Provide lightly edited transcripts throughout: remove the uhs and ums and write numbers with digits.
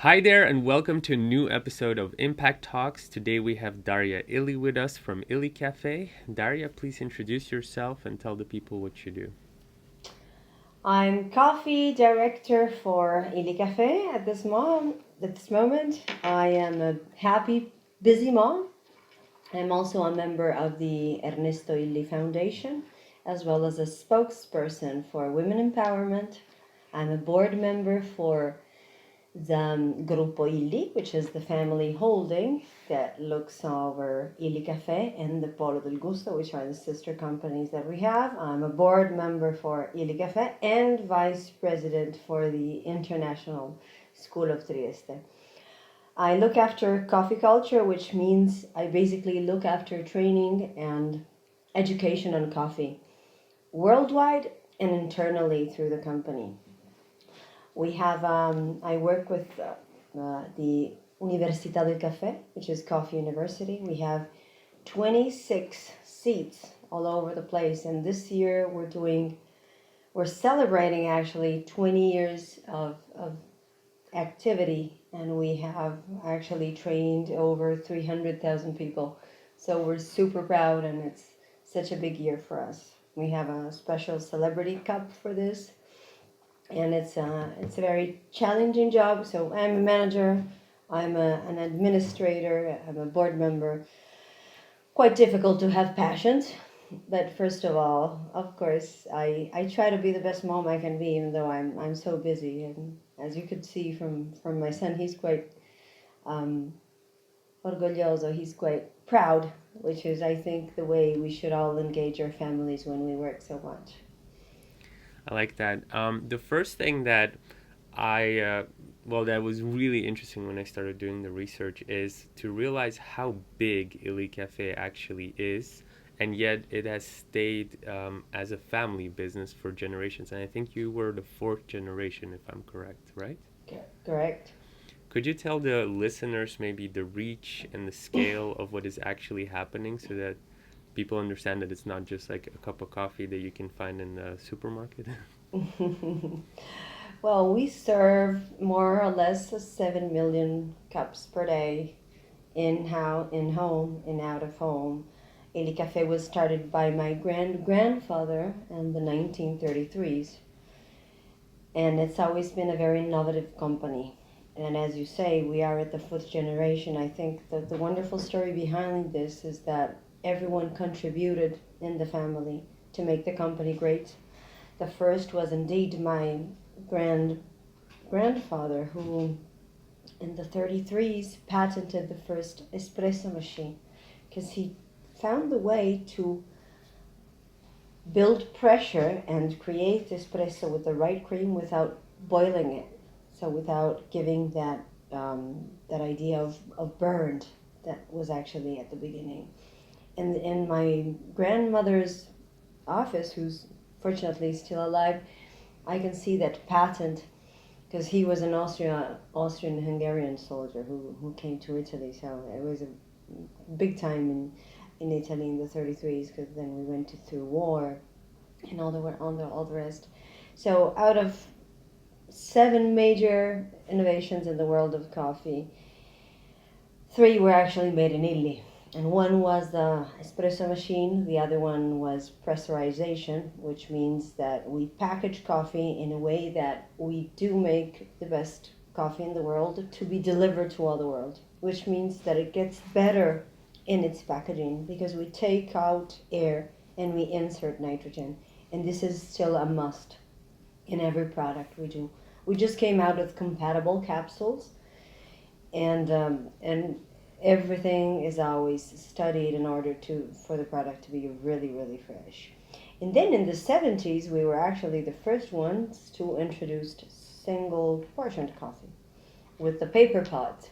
Hi there, and welcome to a new episode of Impact Talks. Today we have Daria Illy with us from Illy Caffè. Daria, please introduce yourself and tell the people what you do. I'm coffee director for illy caffè at this moment. I am a happy, busy mom. I'm also a member of the Ernesto Illy Foundation, as well as a spokesperson for women empowerment. I'm a board member for the Gruppo Illy, which is the family holding that looks over Illy Caffè and the Polo del Gusto, which are the sister companies that we have. I'm a board member for Illy Caffè and vice president for the International School of Trieste. I look after coffee culture, which means I basically look after training and education on coffee worldwide and internally through the company. We have, I work with the Università del Caffè, which is Coffee University. We have 26 seats all over the place. And this year we're celebrating actually 20 years of activity. And we have actually trained over 300,000 people. So we're super proud, and it's such a big year for us. We have a special celebrity cup for this, and it's a very challenging job. So I'm a manager, an administrator, I'm a board member. Quite difficult to have passions, but first of all, of course, I try to be the best mom I can be, even though I'm so busy. And as you could see from my son, he's quite orgulloso. He's quite proud, which is, I think, the way we should all engage our families when we work so much. I like that. The first thing that I, that was really interesting when I started doing the research is to realize how big Illy Cafe actually is, and yet it has stayed as a family business for generations. And I think you were the fourth generation, if I'm correct, right? Correct. Could you tell the listeners maybe the reach and the scale of what is actually happening so that people understand that it's not just like a cup of coffee that you can find in the supermarket? Well, we serve more or less 7 million cups per day in home and out of home. Eli Cafe was started by my grandfather in the 1933s, and it's always been a very innovative company. And as you say, we are at the fourth generation. I think that the wonderful story behind this is that everyone contributed in the family to make the company great. The first was indeed my grandfather, who in the 33s patented the first espresso machine because he found the way to build pressure and create espresso with the right cream without boiling it. So without giving that idea of burned that was actually at the beginning. And in my grandmother's office, who's fortunately still alive, I can see that patent because he was an Austrian-Hungarian soldier who came to Italy. So it was a big time in Italy in the 33s, because then we went through war and all the rest. So out of 7 major innovations in the world of coffee, 3 were actually made in Italy. And one was the espresso machine, the other one was pressurization, which means that we package coffee in a way that we do make the best coffee in the world to be delivered to all the world, which means that it gets better in its packaging because we take out air and we insert nitrogen. And this is still a must in every product we do. We just came out with compatible capsules, and everything is always studied in order for the product to be really, really fresh. And then in the 70s, we were actually the first ones to introduce single portioned coffee with the paper pods.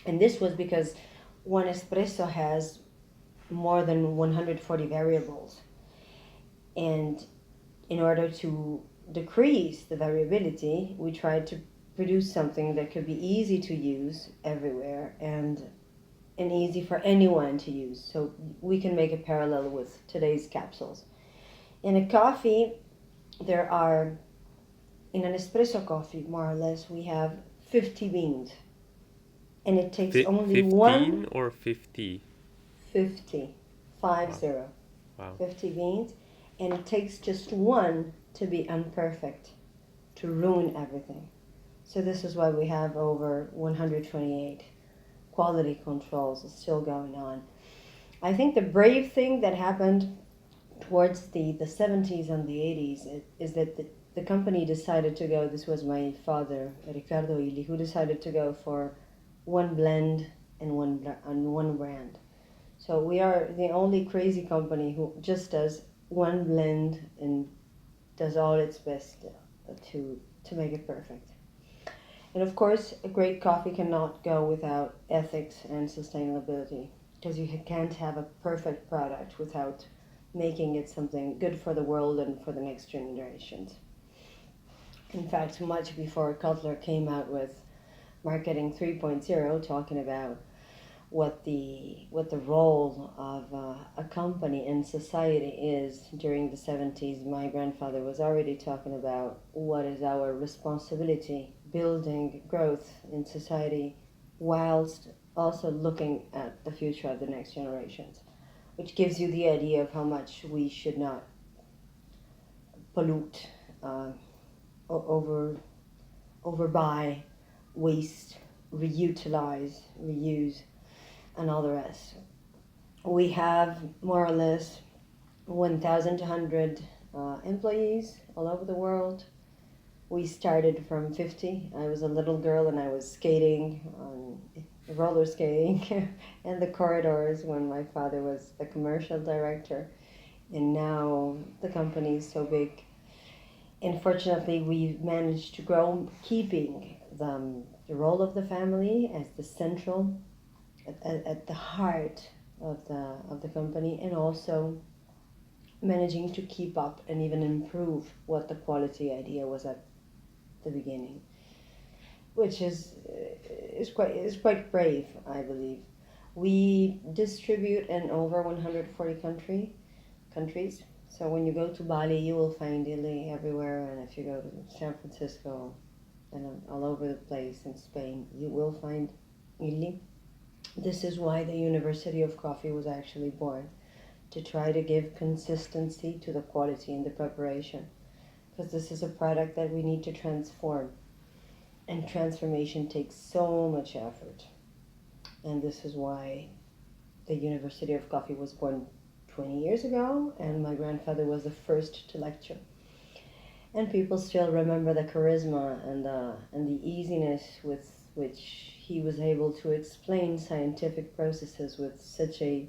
And this was because one espresso has more than 140 variables. And in order to decrease the variability, we tried to produce something that could be easy to use everywhere and easy for anyone to use. So we can make a parallel with today's capsules. In a coffee, in an espresso coffee, more or less, we have 50 beans. And it takes only 15 one or 50? 50, five Wow. zero, Wow. 50 beans. And it takes just one to be imperfect, to ruin everything. So this is why we have over 128 quality controls still going on. I think the brave thing that happened towards the 70s and the 80s is that the company decided to go, this was my father, Ricardo Illy, who decided to go for one blend and one brand. So we are the only crazy company who just does one blend and does all its best to make it perfect. And of course, a great coffee cannot go without ethics and sustainability, because you can't have a perfect product without making it something good for the world and for the next generations. In fact, much before Cutler came out with Marketing 3.0, talking about what the role of a company in society is during the 70s, my grandfather was already talking about what is our responsibility building growth in society whilst also looking at the future of the next generations, which gives you the idea of how much we should not pollute, uh, over overbuy, waste, reutilize, reuse, and all the rest. We have more or less 1,200 employees all over the world. We started from 50. I was a little girl and I was skating on roller skating in the corridors when my father was the commercial director. And now the company is so big. And fortunately, we've managed to grow, keeping the role of the family as the central, at the heart of the company, and also managing to keep up and even improve what the quality idea was at the beginning, which is quite brave, I believe. We distribute in over 140 countries. So when you go to Bali, you will find illy everywhere, and if you go to San Francisco and all over the place in Spain, you will find illy. This is why the University of Coffee was actually born, to try to give consistency to the quality in the preparation, because this is a product that we need to transform, and transformation takes so much effort. And this is why the University of Coffee was born 20 years ago, and my grandfather was the first to lecture. And people still remember the charisma and the easiness with which he was able to explain scientific processes with such a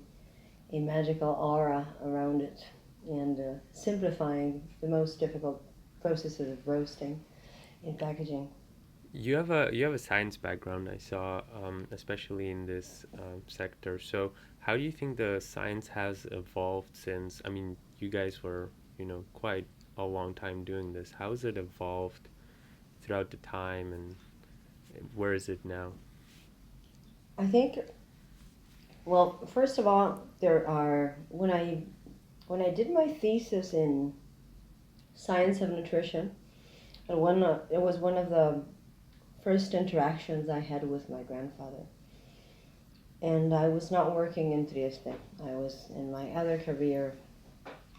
magical aura around it, and simplifying the most difficult processes of roasting and packaging. You have a science background, I saw, especially in this sector. So how do you think the science has evolved since? I mean, you guys were, quite a long time doing this. How has it evolved throughout the time, and where is it now? I think, well, first of all, there are when I did my thesis in science of nutrition, and it was one of the first interactions I had with my grandfather. And I was not working in Trieste. I was in my other career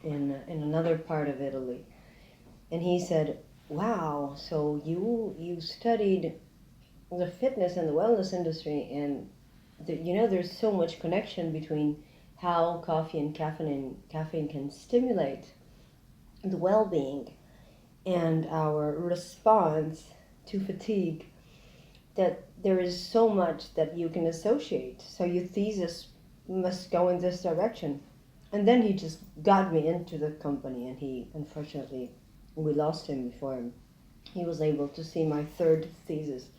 in another part of Italy. And he said, "Wow, so you studied the fitness and the wellness industry, and there's so much connection between how coffee and caffeine can stimulate the well-being and our response to fatigue, that there is so much that you can associate. So your thesis must go in this direction." And then he just got me into the company, and he, unfortunately, we lost him before he was able to see my third thesis,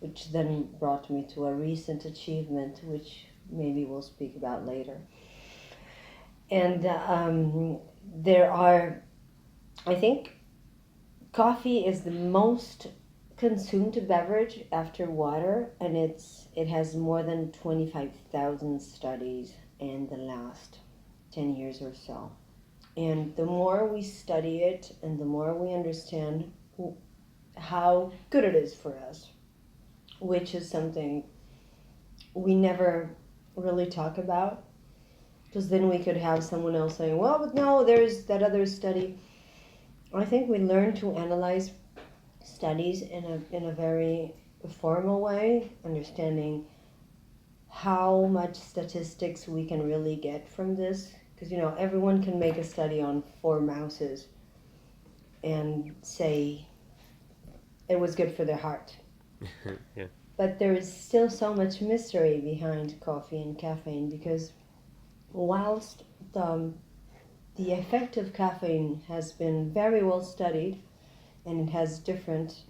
which then brought me to a recent achievement, which maybe we'll speak about later. And there are, I think, coffee is the most consumed beverage after water, and it has more than 25,000 studies in the last 10 years or so. And the more we study it and the more we understand how good it is for us, which is something we never really talk about, because then we could have someone else saying, well, but no, there's that other study. I think we learn to analyze studies in a very formal way, understanding how much statistics we can really get from this. Because, everyone can make a study on 4 mouses and say it was good for their heart. Yeah. But there is still so much mystery behind coffee and caffeine, because whilst the effect of caffeine has been very well studied, and it has different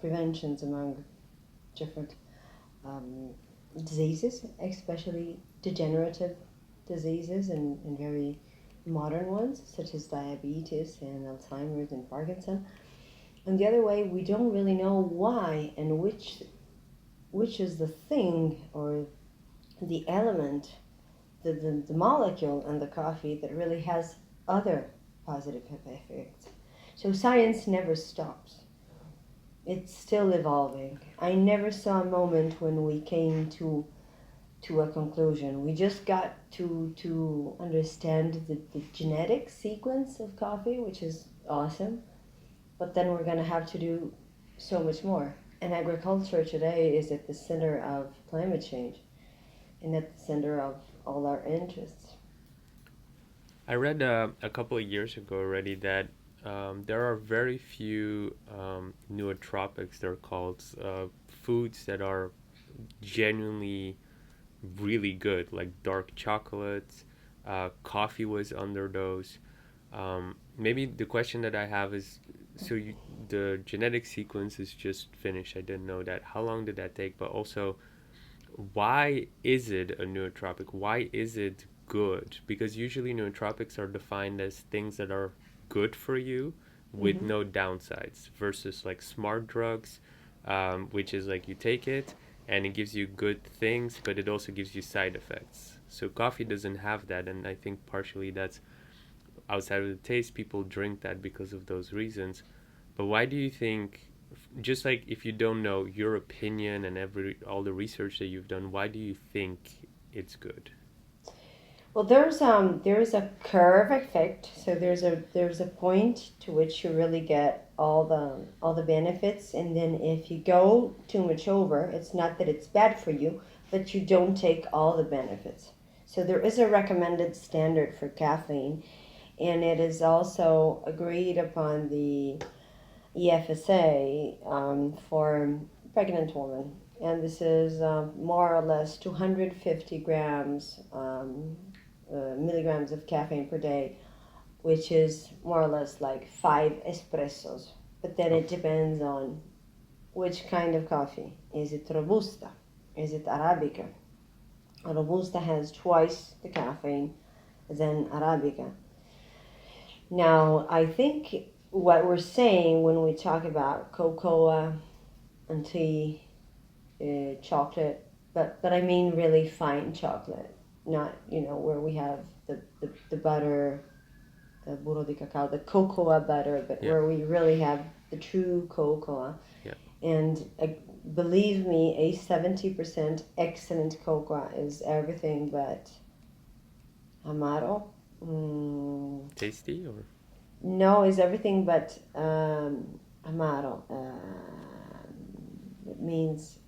preventions among different um, diseases, especially degenerative diseases and very modern ones, such as diabetes and Alzheimer's and Parkinson. And the other way, we don't really know why and which is the thing or the element, the molecule in the coffee that really has other positive effects. So science never stops. It's still evolving. I never saw a moment when we came to a conclusion. We just got to understand the genetic sequence of coffee, which is awesome. But then we're going to have to do so much more. And agriculture today is at the center of climate change and at the center of all our interests. I read a couple of years ago already that there are very few nootropics, they're called, foods that are genuinely really good, like dark chocolates. Coffee was under those. Maybe the question that I have is, the genetic sequence is just finished. I didn't know that. How long did that take? But also, why is it a nootropic? Why is it good? Because usually nootropics are defined as things that are good for you with Mm-hmm. no downsides, versus like smart drugs, which is like you take it and it gives you good things, but it also gives you side effects. So coffee doesn't have that, and I think partially that's outside of the taste. People drink that because of those reasons. But why do you think, just like if you don't know your opinion and all the research that you've done, why do you think it's good? Well, there's a curve effect. So there's a point to which you really get all the benefits, and then if you go too much over, it's not that it's bad for you, but you don't take all the benefits. So there is a recommended standard for caffeine, and it is also agreed upon the EFSA for pregnant women. And this is more or less 250 grams milligrams of caffeine per day, which is more or less like 5 espressos. But then it Okay. depends on which kind of coffee. Is it Robusta? Is it Arabica? Robusta has twice the caffeine than Arabica. Now, I think what we're saying when we talk about cocoa and tea, chocolate, but I mean really fine chocolate, not where we have the butter, the burro de cacao, the cocoa butter, but Yeah. where we really have the true cocoa. Yeah. And believe me, a 70% excellent cocoa is everything but amaro. Tasty or No, is everything but amaro. It means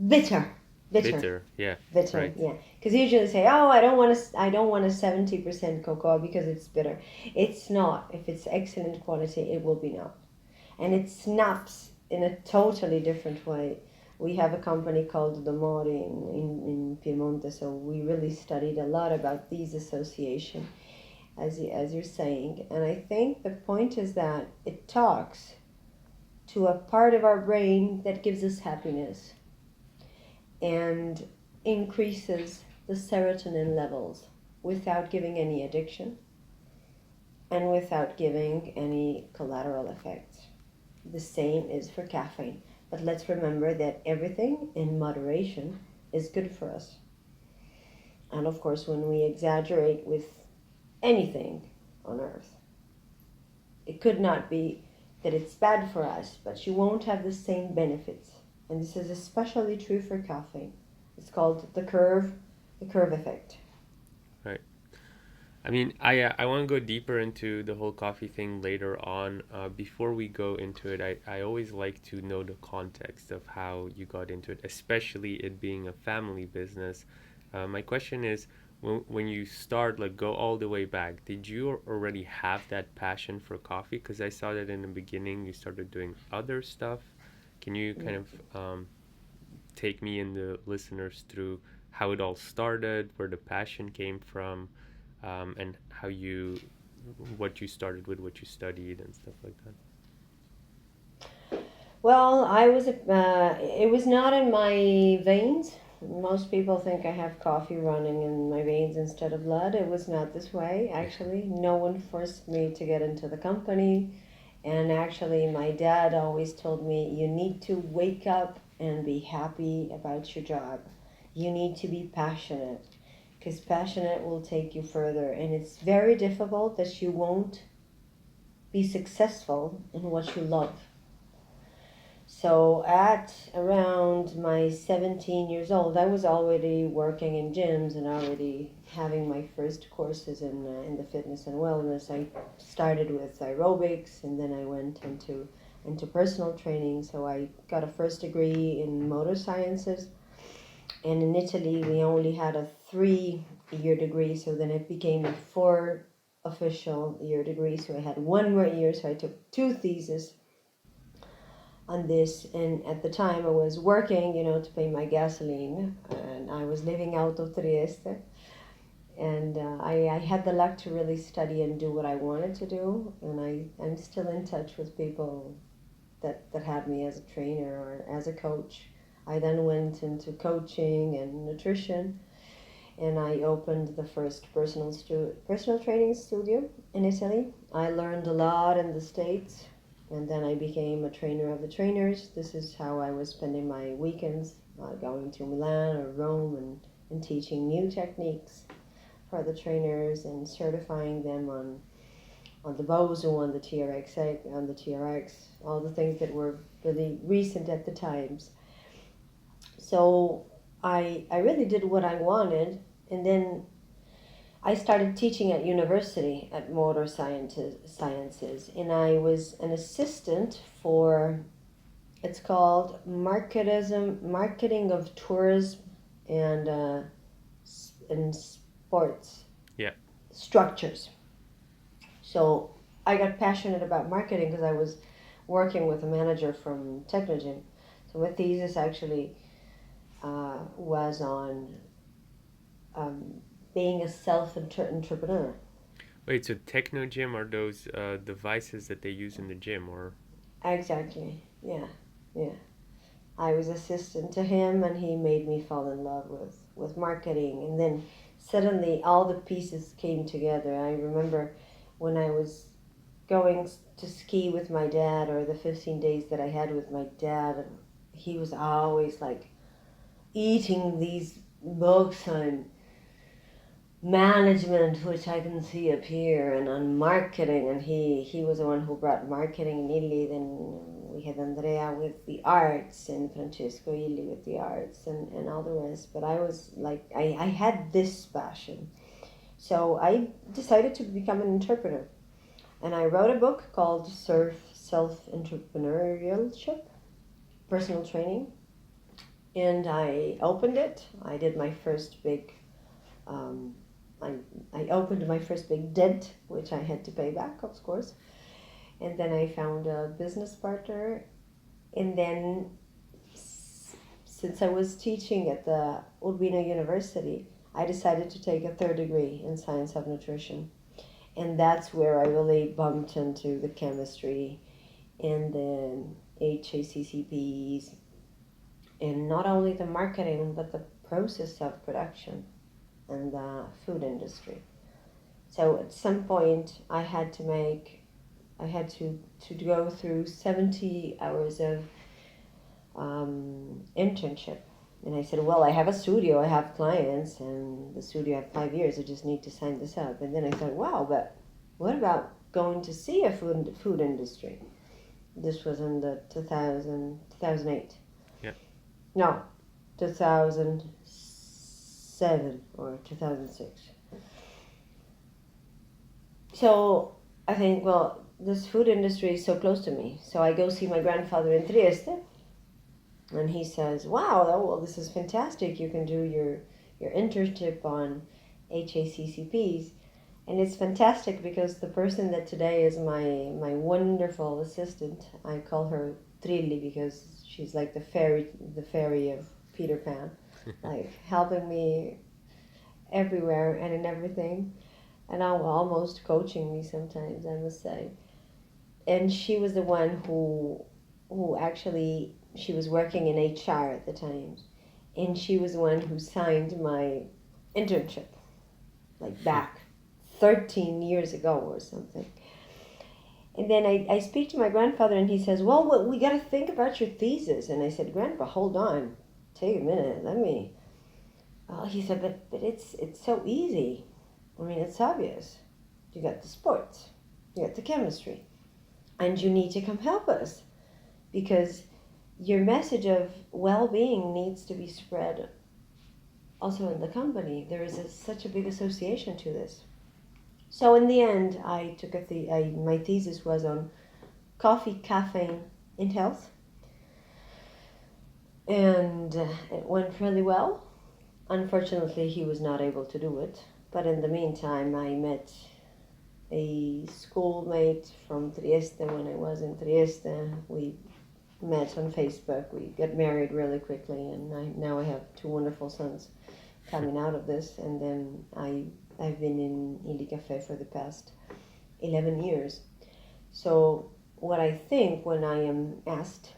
bitter, bitter, bitter? Yeah. bitter. Right. Yeah, because usually say, "Oh, I don't want a 70% cocoa because it's bitter." It's not. If it's excellent quality, it will be not, and it snaps in a totally different way. We have a company called Domori in Piemonte, so we really studied a lot about these association, as you're saying, and I think the point is that it talks to a part of our brain that gives us happiness and increases the serotonin levels without giving any addiction and without giving any collateral effects. The same is for caffeine. But let's remember that everything in moderation is good for us. And of course, when we exaggerate with anything on earth, it could not be that it's bad for us, but you won't have the same benefits. And this is especially true for caffeine. It's called the curve effect. Right. I mean, I want to go deeper into the whole coffee thing later on. Before we go into it, I always like to know the context of how you got into it, especially it being a family business. My question is, when you start, like, go all the way back, did you already have that passion for coffee? Because I saw that in the beginning you started doing other stuff. Can you kind Yeah. of take me and the listeners through how it all started, where the passion came from, and how you, what you started with, what you studied, and stuff like that. Well, it was not in my veins. Most people think I have coffee running in my veins instead of blood. It was not this way, actually. No one forced me to get into the company. And actually, my dad always told me, you need to wake up and be happy about your job. You need to be passionate, because passionate will take you further. And it's very difficult that you won't be successful in what you love. So at around my 17 years old, I was already working in gyms and already having my first courses in the fitness and wellness. I started with aerobics, and then I went into personal training. So I got a first degree in motor sciences, and in Italy we only had a 3-year degree. So then it became a 4 official year degree. So I had one more year. So I took two theses on this, and at the time I was working, to pay my gasoline, and I was living out of Trieste, and I had the luck to really study and do what I wanted to do, and I'm still in touch with people that had me as a trainer or as a coach. I then went into coaching and nutrition, and I opened the first personal training studio in Italy. I learned a lot in the States, and then I became a trainer of the trainers. This is how I was spending my weekends, going to Milan or Rome, and teaching new techniques for the trainers and certifying them on the Bozo, on the TRX, all the things that were really recent at the times. So I really did what I wanted, and then I started teaching at university at sciences, and I was an assistant for, it's called marketing of tourism and and sports Yeah. structures. So I got passionate about marketing because I was working with a manager from Technogym. So my thesis actually was on um, being a self-entrepreneur. Wait, so techno gym are those devices that they use in the gym, or? Exactly. Yeah. Yeah. I was assistant to him, and he made me fall in love with marketing. And then suddenly all the pieces came together. I remember when I was going to ski with my dad, or the 15 days that I had with my dad, he was always like eating these books on management, which I can see up here, and on marketing. And he was the one who brought marketing in Italy. Then we had Andrea with the arts, and Francesco Illy with the arts, and all the rest. But I was like, I had this passion. So I decided to become an interpreter. And I wrote a book called Self Entrepreneurship, Personal Training. And I opened it. I did my first big um, I, I opened my first big debt, which I had to pay back, of course. And then I found a business partner. And then, since I was teaching at the Urbino University, I decided to take a third degree in science of nutrition. And that's where I really bumped into the chemistry and the HACCPs, and not only the marketing, but the process of production and the food industry. So at some point, I had to go through 70 hours of internship. And I said, well, I have a studio, I have clients, and the studio I have 5 years, I just need to sign this up. And then I thought, wow, but what about going to see a food industry? This was in the 2008. Yeah. No, 2007 or 2006. So I think, well, this food industry is so close to me. So I go see my grandfather in Trieste, and he says, "Wow, well, this is fantastic. You can do your internship on HACCPs." And it's fantastic because the person that today is my wonderful assistant, I call her Trilli because she's like the fairy of Peter Pan, like helping me everywhere and in everything, and now almost coaching me sometimes, I must say. And she was the one who actually, she was working in HR at the time, and she was the one who signed my internship, like back 13 years ago or something. And then I speak to my grandfather, and he says, well, we got to think about your thesis. And I said, Grandpa, hold on. Take a minute. Let me. Oh, he said, but it's so easy. I mean, it's obvious. You got the sports, you got the chemistry, and you need to come help us because your message of well-being needs to be spread also in the company. There is such a big association to this. So in the end, I took my thesis was on coffee, caffeine, and health, and it went really well. Unfortunately, he was not able to do it, but in the meantime, I met a schoolmate from Trieste when I was in Trieste. We met on Facebook. We got married really quickly, and now I have two wonderful sons coming out of this. And then I've been in illy caffè for the past 11 years. So what I think when I am asked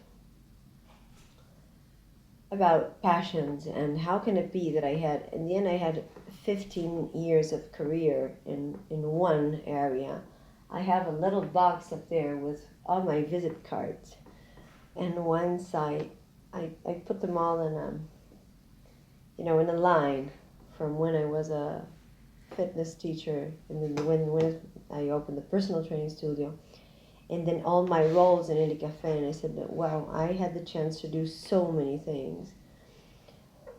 about passions and how can it be that in the end I had 15 years of career in one area. I have a little box up there with all my visit cards, and once I put them all in a line from when I was a fitness teacher, and then when I opened the personal training studio, and then all my roles in illy caffè, and I said, wow, I had the chance to do so many things.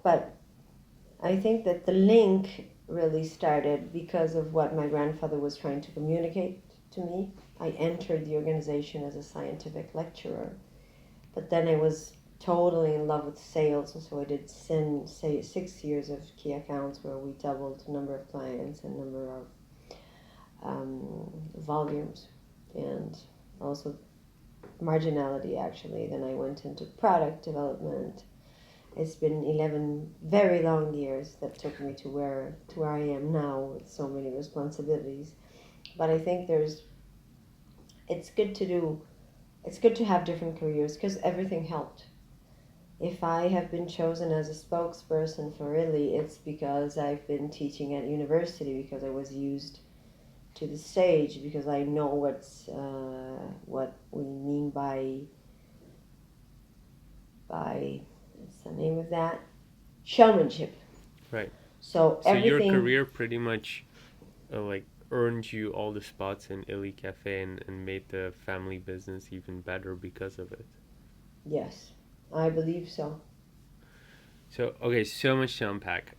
But I think that the link really started because of what my grandfather was trying to communicate to me. I entered the organization as a scientific lecturer, but then I was totally in love with sales, so I did 6 years of key accounts where we doubled the number of clients and number of volumes, and also marginality actually. Then I went into product development. It's been 11 very long years that took me to where I am now with so many responsibilities. But I think it's good to have different careers because everything helped. If I have been chosen as a spokesperson for illy, it's because I've been teaching at university, because I was used to the stage, because I know what we mean by what's the name of that? Showmanship. Right. So So your everything, career pretty much like earned you all the spots in illy caffè and made the family business even better because of it. yes, I believe so. So okay, so much to unpack.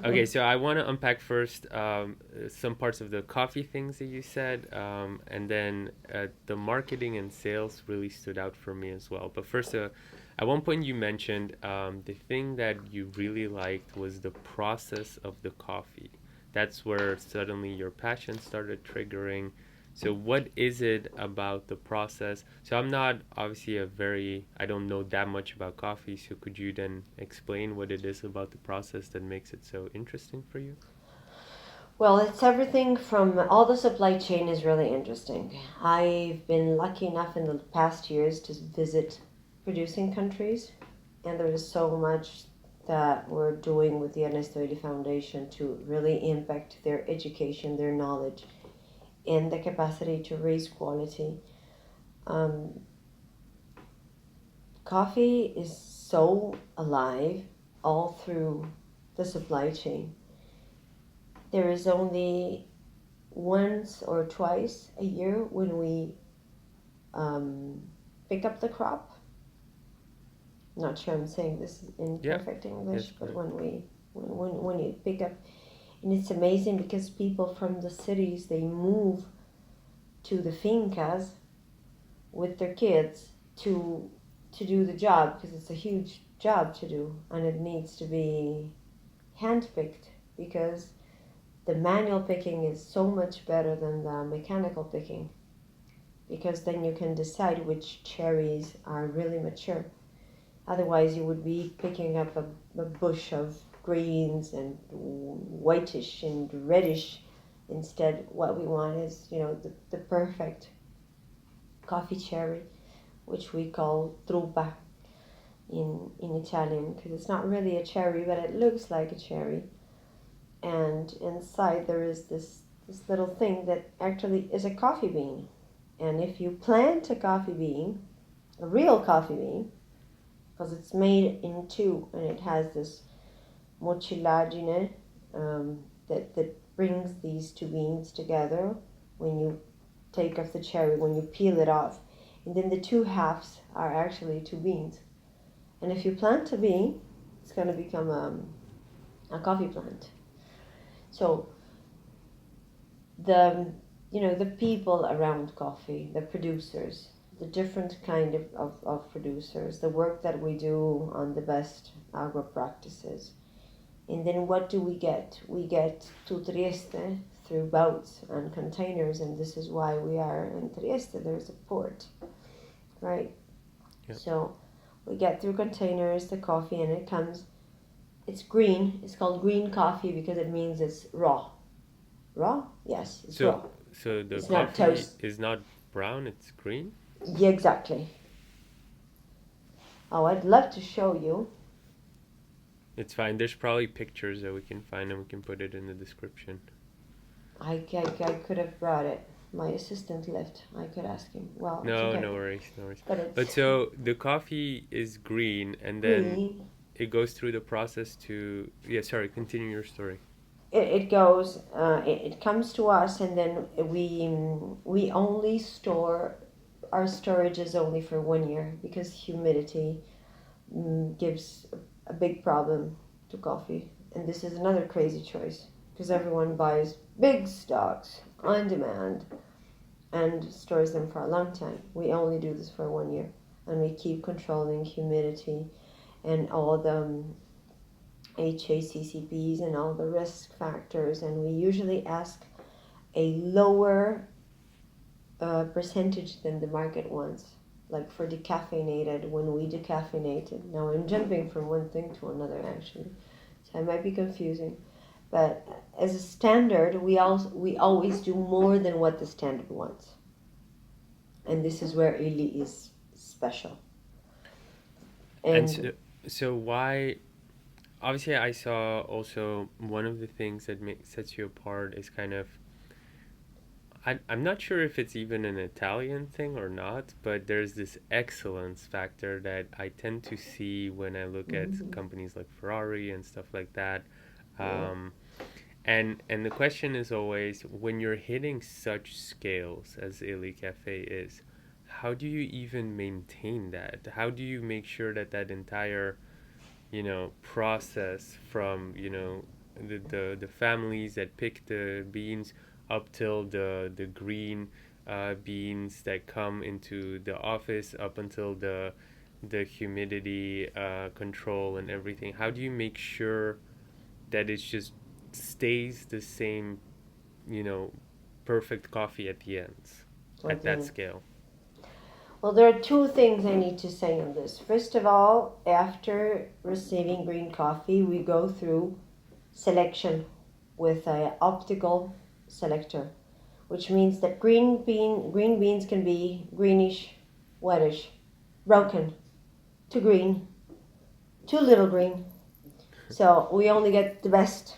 Okay, so I want to unpack first some parts of the coffee things that you said, and then the marketing and sales really stood out for me as well. But first, at one point you mentioned the thing that you really liked was the process of the coffee. That's where suddenly your passion started triggering. So what is it about the process? So I'm not obviously I don't know that much about coffee. So could you then explain what it is about the process that makes it so interesting for you? Well, it's everything from all the supply chain is really interesting. I've been lucky enough in the past years to visit producing countries, and there is so much that we're doing with the Ernesto Illy Foundation to really impact their education, their knowledge, and the capacity to raise quality. Um, Coffee is so alive all through the supply chain. There is only once or twice a year when we um, pick up the crop. Not sure I'm saying this in Yeah. perfect Yes, English, but correct. when you pick up, and it's amazing because people from the cities, they move to the fincas with their kids to do the job, because it's a huge job to do, and it needs to be handpicked, because the manual picking is so much better than the mechanical picking, because then you can decide which cherries are really mature. Otherwise, you would be picking up a bush of greens and whitish and reddish. Instead, what we want is, the perfect coffee cherry, which we call truppa in Italian, because it's not really a cherry, but it looks like a cherry. And inside there is this little thing that actually is a coffee bean. And if you plant a coffee bean, a real coffee bean, because it's made in two and it has this mucilagine that brings these two beans together when you take off the cherry, when you peel it off. And then the two halves are actually two beans. And if you plant a bean, it's going to become a coffee plant. So the the people around coffee, the producers, the different kind of producers, the work that we do on the best agro practices. And then what do we get? We get to Trieste through boats and containers, and this is why we are in Trieste. There's a port, right? Yeah. So we get through containers the coffee, and it comes. It's green. It's called green coffee because it means it's raw. Raw? Yes, it's So raw. so the It's not coffee toast. is not brown, it's green? Yeah, exactly. Oh, I'd love to show you. It's fine. There's probably pictures that we can find and we can put it in the description. I could have brought it. My assistant left. I could ask him. Well, it's No, okay. no worries, no worries. But But it's so the coffee is green and then green. it goes through the process to, yeah, sorry, continue your story. It goes. It comes to us, and then we only store. Our storage is only for 1 year because humidity gives a big problem to coffee. And this is another crazy choice because everyone buys big stocks on demand and stores them for a long time. We only do this for 1 year, and we keep controlling humidity and all the HACCPs and all the risk factors, and we usually ask a lower percentage than the market wants. Like for decaffeinated, when we decaffeinated. Now I'm jumping from one thing to another actually, so I might be confusing. But as a standard, we always do more than what the standard wants, and this is where illy is special. And And so why, obviously I saw also one of the things that sets you apart is kind of, I'm not sure if it's even an Italian thing or not, but there's this excellence factor that I tend to see when I look at companies like Ferrari and stuff like that. yeah, Um, and the question is always, when you're hitting such scales as illy caffè is, how do you even maintain that? How do you make sure that that entire, process from, the families that pick the beans up till the green beans that come into the office, up until the humidity control and everything? How do you make sure that it just stays the same, you know, perfect coffee at the end at that again. scale? Well, there are two things I need to say on this. First of all, after receiving green coffee, we go through selection with an optical selector, which means that green beans can be greenish, whitish, broken, too green, too little green. So we only get the best.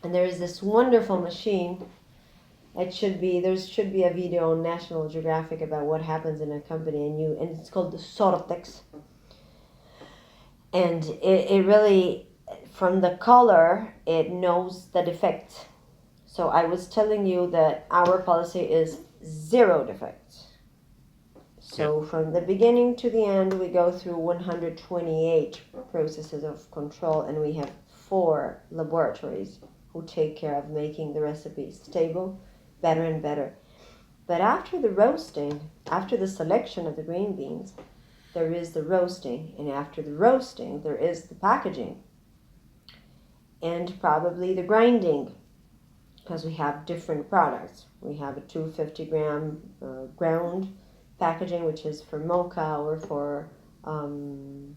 And there is this wonderful machine. There should be a video on National Geographic about what happens in a company, and it's called the Sortex. And it really, from the color, it knows the defects. So I was telling you that our policy is zero defects. Yeah. So from the beginning to the end, we go through 128 processes of control, and we have 4 laboratories who take care of making the recipe stable, better and better. But after the roasting, after the selection of the green beans, there is the roasting, and after the roasting, there is the packaging, and probably the grinding, because we have different products. We have a 250-gram ground packaging, which is for mocha or for um,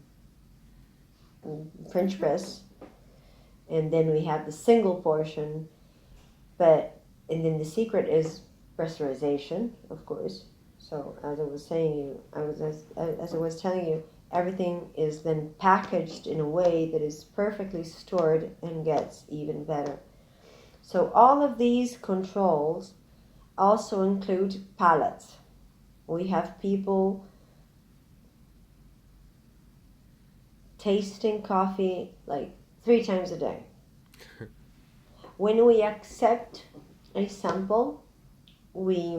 French press, and then we have the single portion. And then the secret is pressurization, of course. So as I was saying, as I was telling you, everything is then packaged in a way that is perfectly stored and gets even better. So all of these controls also include palates. We have people tasting coffee like 3 times a day. When we accept a sample, we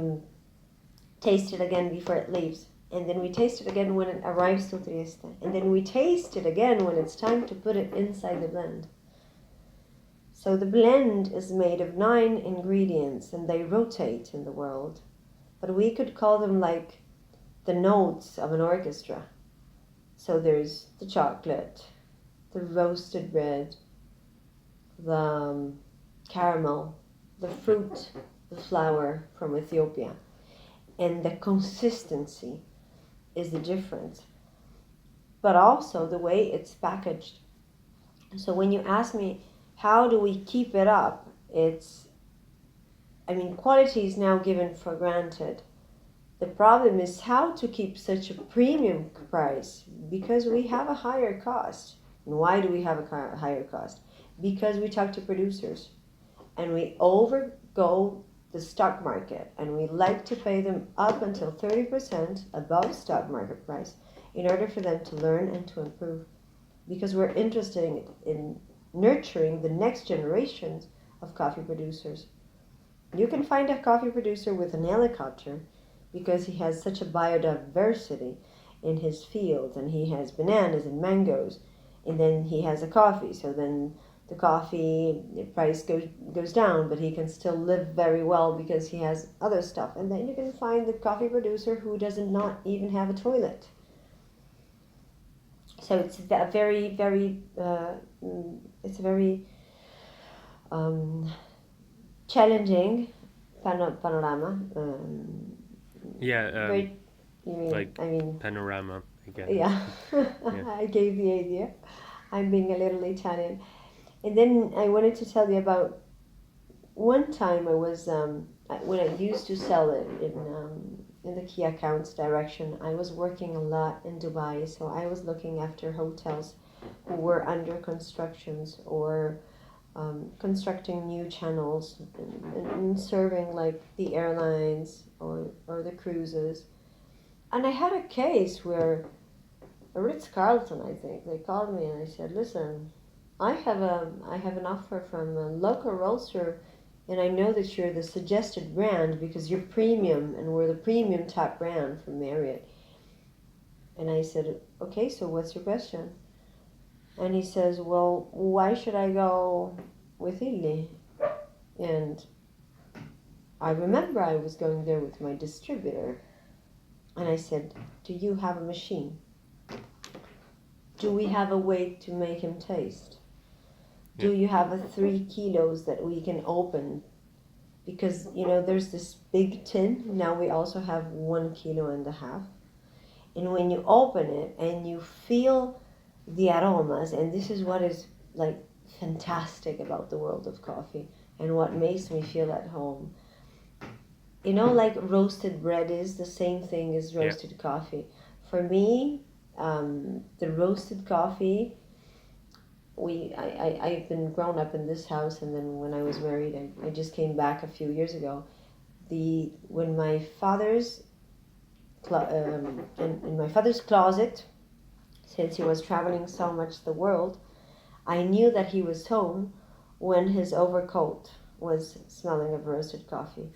taste it again before it leaves. And then we taste it again when it arrives to Trieste. And then we taste it again when it's time to put it inside the blend. So the blend is made of 9 ingredients, and they rotate in the world. But we could call them like the notes of an orchestra. So there's the chocolate, the roasted bread, the caramel, the fruit, the flour from Ethiopia. And the consistency is the difference. But also the way it's packaged. So when you ask me, how do we keep it up? Quality is now given for granted. The problem is how to keep such a premium price, because we have a higher cost. And why do we have a higher cost? Because we talk to producers and we overgo the stock market, and we like to pay them up until 30% above stock market price in order for them to learn and to improve, because we're interested in nurturing the next generations of coffee producers. You can find a coffee producer with an helicopter because he has such a biodiversity in his fields, and he has bananas and mangoes, and then he has a coffee. So then the coffee price goes down, but he can still live very well because he has other stuff. And then you can find the coffee producer who doesn't not even have a toilet. So it's a very, very, it's a very challenging panorama. Yeah. Very, Like panorama, I guess. Yeah, Yeah. I gave the idea. I'm being a little Italian. And then I wanted to tell you about one time I was, when I used to sell it in the key accounts direction, I was working a lot in Dubai. So I was looking after hotels who were under constructions or constructing new channels and serving like the airlines or the cruises. And I had a case where a Ritz-Carlton, I think, they called me and I said, listen, I have an offer from a local roaster, and I know that you're the suggested brand because you're premium and we're the premium top brand from Marriott. And I said, okay, so what's your question? And he says, well, why should I go with Illy? And I remember I was going there with my distributor. And I said, do you have a machine? Do we have a way to make him taste? Do you have a 3 kilos that we can open? Because, there's this big tin. Now we also have 1.5 kilos. And when you open it and you feel the aromas, and this is what is like fantastic about the world of coffee and what makes me feel at home. Like roasted bread is the same thing as roasted coffee. For me, the roasted coffee, I've been grown up in this house, and then when I was married, I just came back a few years ago. When my father's in my father's closet, since he was traveling so much the world, I knew that he was home when his overcoat was smelling of roasted coffee.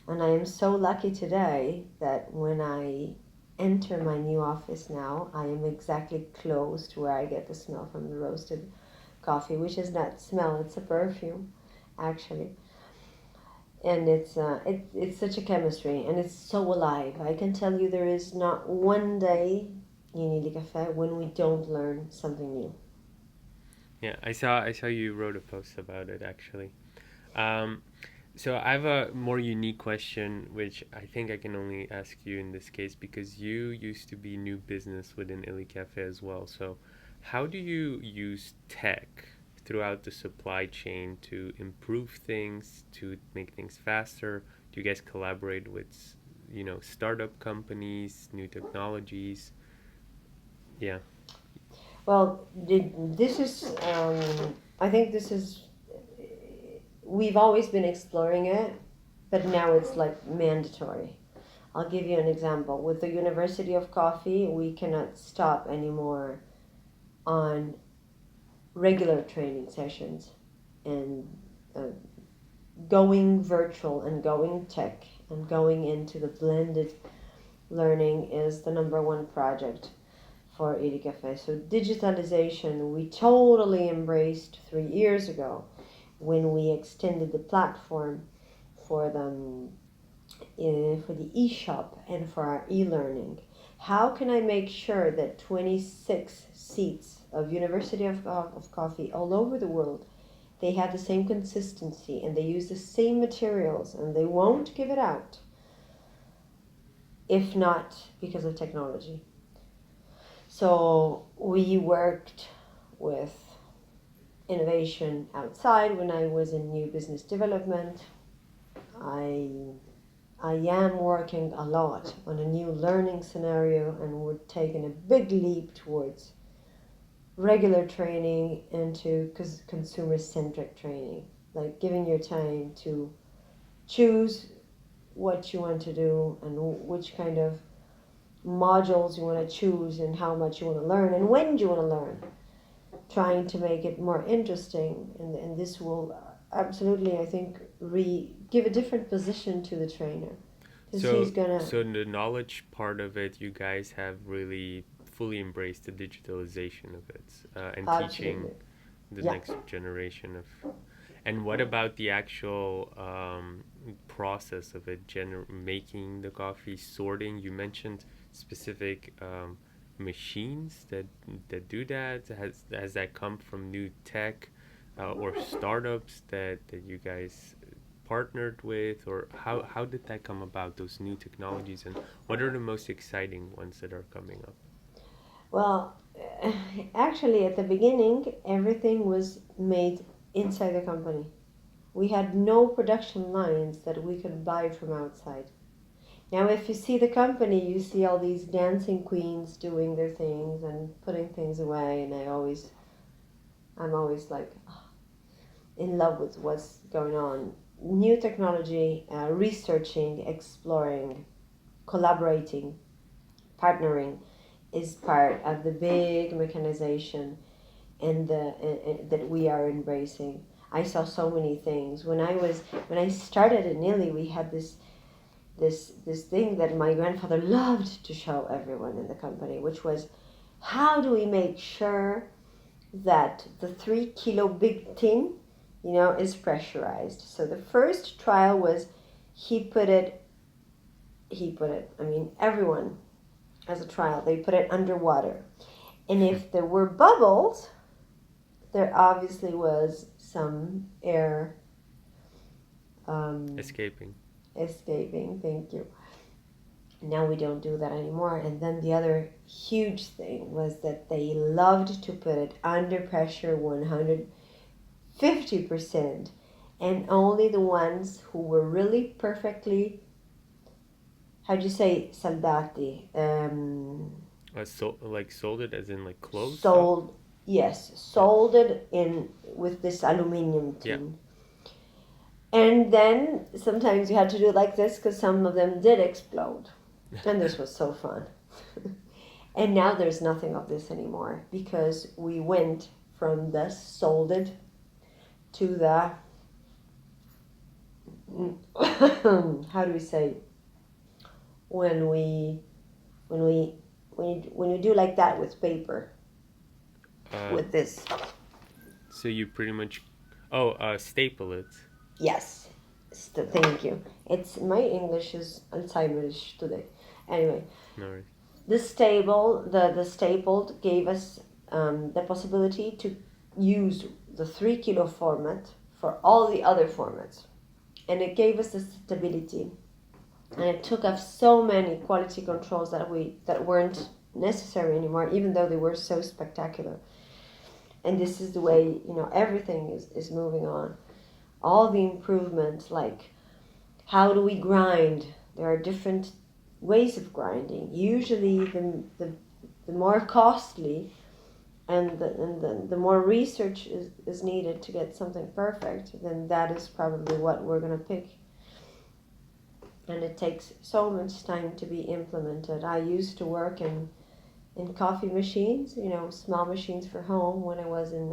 And I am so lucky today that when I enter my new office now, I am exactly close to where I get the smell from the roasted coffee, which is not smell, it's a perfume, actually. And it's such a chemistry, and it's so alive. I can tell you there is not one day in illy caffè when we don't learn something new. Yeah, I saw you wrote a post about it actually. Um, so I have a more unique question, which I think I can only ask you in this case because you used to be new business within illy caffè as well. So how do you use tech throughout the supply chain to improve things, to make things faster? Do you guys collaborate with, startup companies, new technologies? Yeah. Well, this is, I think this is, we've always been exploring it, but now it's like mandatory. I'll give you an example. With the University of Coffee, we cannot stop anymore on regular training sessions and uh, going virtual and going tech and going into the blended learning is the number one project for illy caffè. So digitalization we totally embraced 3 years ago when we extended the platform for them for the e-shop and for our e-learning. How can I make sure that 26 seats of University of Coffee all over the world, they have the same consistency and they use the same materials and they won't give it out if not because of technology? So we worked with innovation outside when I was in new business development. I I am working a lot on a new learning scenario and we're taking a big leap towards regular training into consumer centric training, like giving your time to choose what you want to do and which kind of modules you want to choose and how much you want to learn and when you want to learn, trying to make it more interesting. And this will absolutely, I think, give a different position to the trainer because he's So, gonna so the knowledge part of it, you guys have really fully embraced the digitalization of it, and teaching absolutely, the yeah. next generation of. And what about the actual process of it, making the coffee, sorting? You mentioned specific machines that do that. Has that come from new tech or startups that you guys partnered with, or how did that come about? Those new technologies, and what are the most exciting ones that are coming up? Well, actually, at the beginning, everything was made inside the company. We had no production lines that we could buy from outside. Now, if you see the company, you see all these dancing queens doing their things and putting things away, and I'm always like in love with what's going on. New technology, researching, exploring, collaborating, partnering is part of the big mechanization and that we are embracing. I saw so many things when I started in Italy. We had this thing that my grandfather loved to show everyone in the company, which was how do we make sure that the 3 kilo big tin, is pressurized. So the first trial was he put it I mean everyone as a trial they put it underwater, and if there were bubbles, there obviously was some air um, Escaping. escaping. Thank you. Now we don't do that anymore. And then the other huge thing was that they loved to put it under pressure 150%. And only the ones who were really perfectly, how do you say, saldati, Like sold it as in like closed off. sold, yes, Yeah. sold it in with this aluminum Yeah. tin. And then sometimes you had to do it like this because some of them did explode. And this was so fun. And now there's nothing of this anymore because we went from the solded to the, how do we say, when we when we when you do like that with paper, Uh, with this. so you pretty much, staple it. Yes. Thank you. It's my English is Alzheimer's today. Anyway, No worries. the stapled gave us the possibility to use the 3 kilo format for all the other formats, and it gave us the stability, and it took off so many quality controls that weren't necessary anymore, even though they were so spectacular. And this is the way, everything is moving on. All the improvement, like how do we grind? There are different ways of grinding. Usually, the more costly and the more research is needed to get something perfect, then that is probably what we're going to pick. And it takes so much time to be implemented. I used to work in coffee machines, small machines for home. When I was in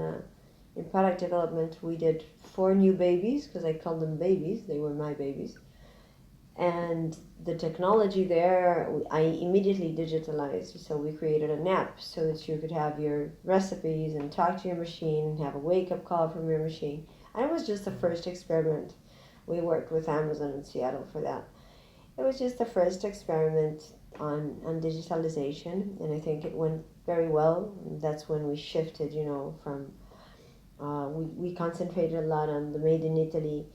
product development, we did 4 new babies, because I called them babies. They were my babies. And the technology there, I immediately digitalized. So we created an app so that you could have your recipes and talk to your machine and have a wake-up call from your machine. And it was just the first experiment. We worked with Amazon in Seattle for that. It was just the first experiment on digitalization, and I think it went very well. And that's when we shifted, from we concentrated a lot on the made in Italy,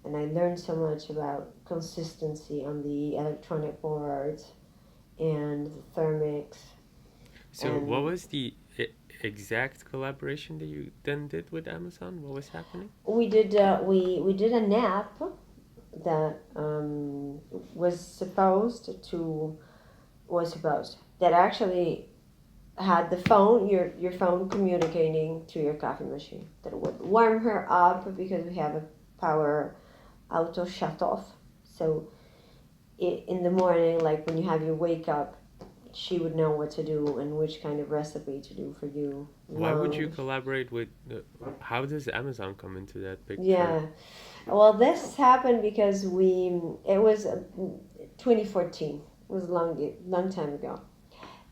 and I learned so much about consistency on the electronic boards and the thermics. So what And was the exact collaboration that you then did with Amazon? What was happening? we did an app that was supposed to was supposed that actually had the phone, your phone communicating to your coffee machine, that would warm her up, because we have a power auto shut off. So in the morning, like when you have your wake up, she would know what to do and which kind of recipe to do for you. Why would you Lunch. collaborate with? How does Amazon come into that picture? Yeah. Well, this happened because it was 2014. It was a long time ago.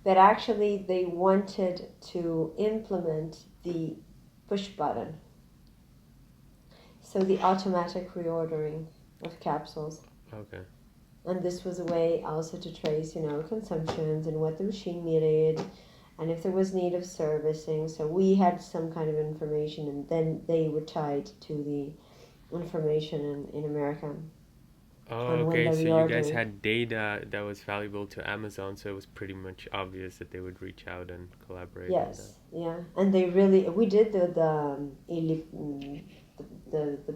That actually they wanted to implement the push button, so the automatic reordering of capsules. Okay. And this was a way also to trace, consumptions and what the machine needed, and if there was need of servicing. So we had some kind of information, and then they were tied to the information in America Oh, on when okay. the So you guys reordering. had data that was valuable to Amazon, so it was pretty much obvious that they would reach out and collaborate on that. Yes, yeah, and they really we did the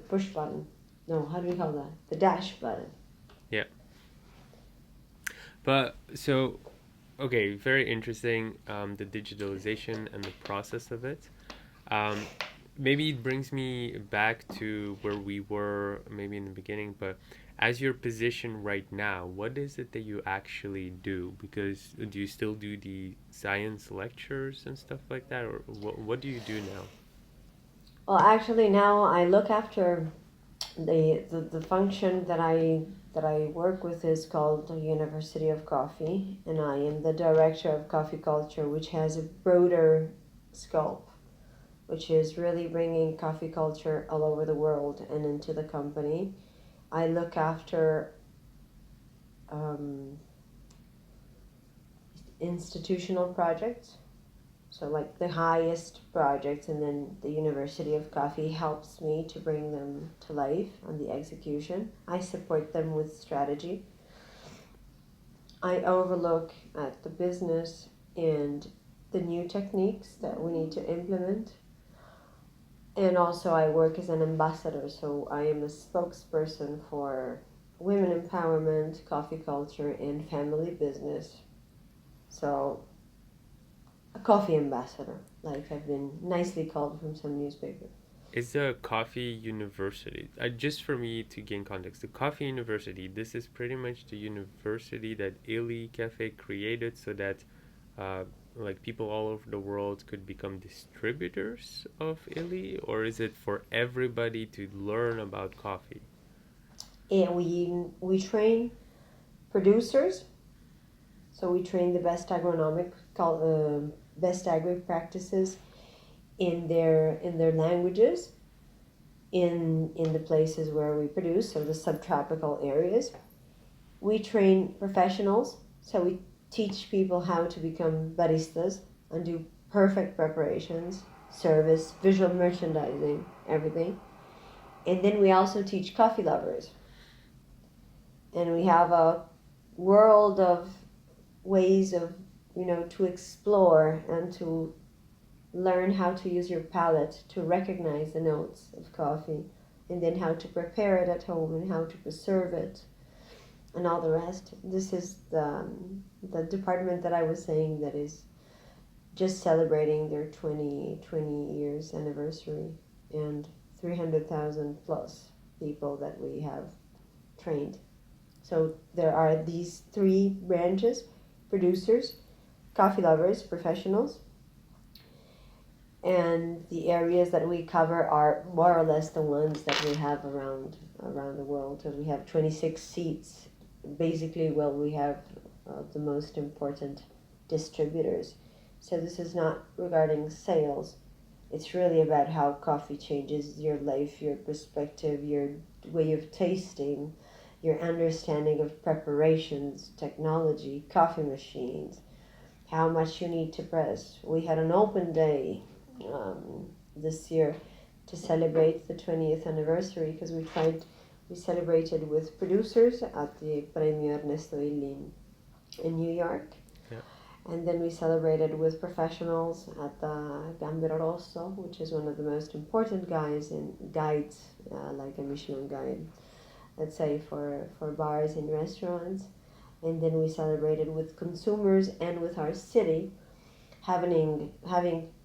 push button. No, how do we call that? The dash button. Yeah. But so, okay, very interesting. The digitalization and the process of it. Um, Maybe it brings me back to where we were maybe in the beginning, but as your position right now, what is it that you actually do? Because do you still do the science lectures and stuff like that, or what do you do now? Well, actually, now I look after the function that I work with is called the University of Coffee, and I am the director of coffee culture, which has a broader scope, which is really bringing coffee culture all over the world and into the company. I look after um, institutional projects, so like the highest projects, and then the University of Coffee helps me to bring them to life on the execution. I support them with strategy. I overlook at the business and the new techniques that we need to implement. And also I work as an ambassador, so I am a spokesperson for women empowerment, coffee culture, and family business. So a coffee ambassador, like I've been nicely called from some newspaper. Is the coffee university, just for me to gain context, the coffee university, this is pretty much the university that illy caffè created so that uh, like people all over the world could become distributors of illy, or is it for everybody to learn about coffee? And we train producers, So we train the best agri practices in their languages in the places where we produce, so the subtropical areas. We train professionals, so we teach people how to become baristas and do perfect preparations, service, visual merchandising, everything. And then we also teach coffee lovers. And we have a world of ways of, to explore and to learn how to use your palate to recognize the notes of coffee, and then how to prepare it at home and how to preserve it and all the rest. This is the department that I was saying that is just celebrating their 20 years anniversary, and 300,000 plus people that we have trained. So there are these three branches: producers, coffee lovers, professionals, and the areas that we cover are more or less the ones that we have around the world. So we have 26 seats. Basically, well, we have the most important distributors. So this is not regarding sales. It's really about how coffee changes your life, your perspective, your way of tasting, your understanding of preparations, technology, coffee machines, how much you need to press. We had an open day this year to celebrate the 20th anniversary, because we celebrated with producers at the Premio Ernesto Illy in New York. Yeah. And then we celebrated with professionals at the Gambero Rosso, which is one of the most important guides, like a Michelin guide, let's say, for bars and restaurants. And then we celebrated with consumers and with our city, having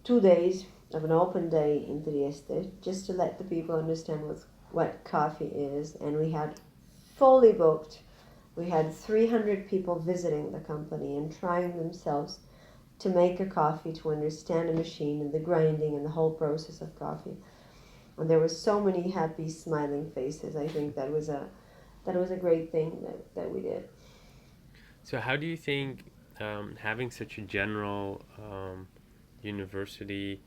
2 days of an open day in Trieste, just to let the people understand what coffee is. And we had fully booked. We had 300 people visiting the company and trying themselves to make a coffee, to understand a machine and the grinding and the whole process of coffee. And there were so many happy, smiling faces. I think that was a great thing that we did. So how do you think having such a general university,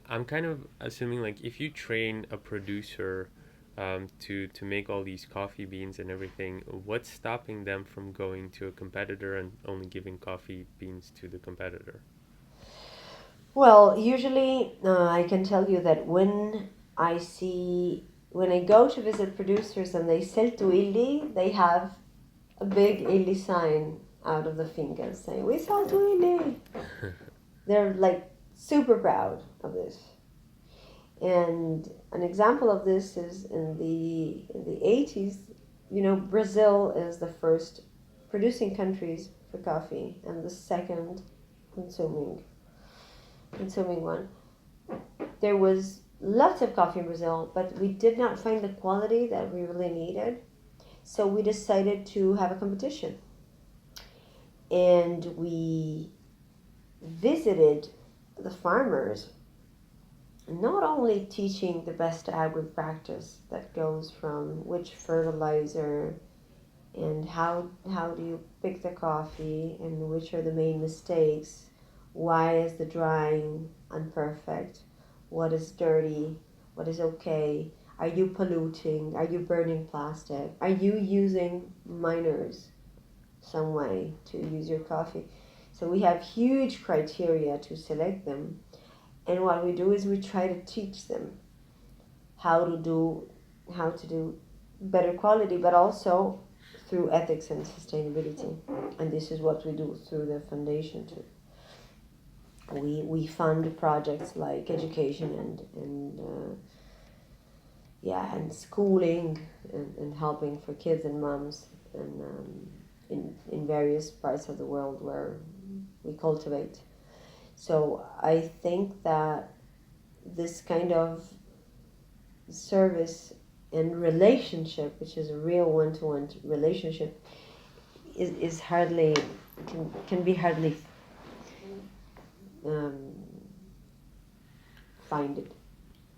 I'm kind of assuming, like, if you train a producer to make all these coffee beans and everything, what's stopping them from going to a competitor and only giving coffee beans to the competitor? Well, usually I can tell you that when I go to visit producers and they sell to Illy, they have a big Illy sign out of the fincas saying, "We sell to Illy." They're like super proud of this. And an example of this is in the 80s, Brazil is the first producing countries for coffee and the second consuming one. There was lots of coffee in Brazil, but we did not find the quality that we really needed. So we decided to have a competition. And we visited the farmers, not only teaching the best agri practice that goes from which fertilizer and how do you pick the coffee and which are the main mistakes, why is the drying imperfect, what is dirty, what is okay, are you polluting, are you burning plastic, are you using miners some way to use your coffee. So we have huge criteria to select them, and what we do is we try to teach them how to do better quality, but also through ethics and sustainability. And this is what we do through the foundation too. We fund projects like education and schooling and helping for kids and moms and in various parts of the world where we cultivate. So I think that this kind of service and relationship, which is a real one-to-one relationship, is hardly can be hardly founded.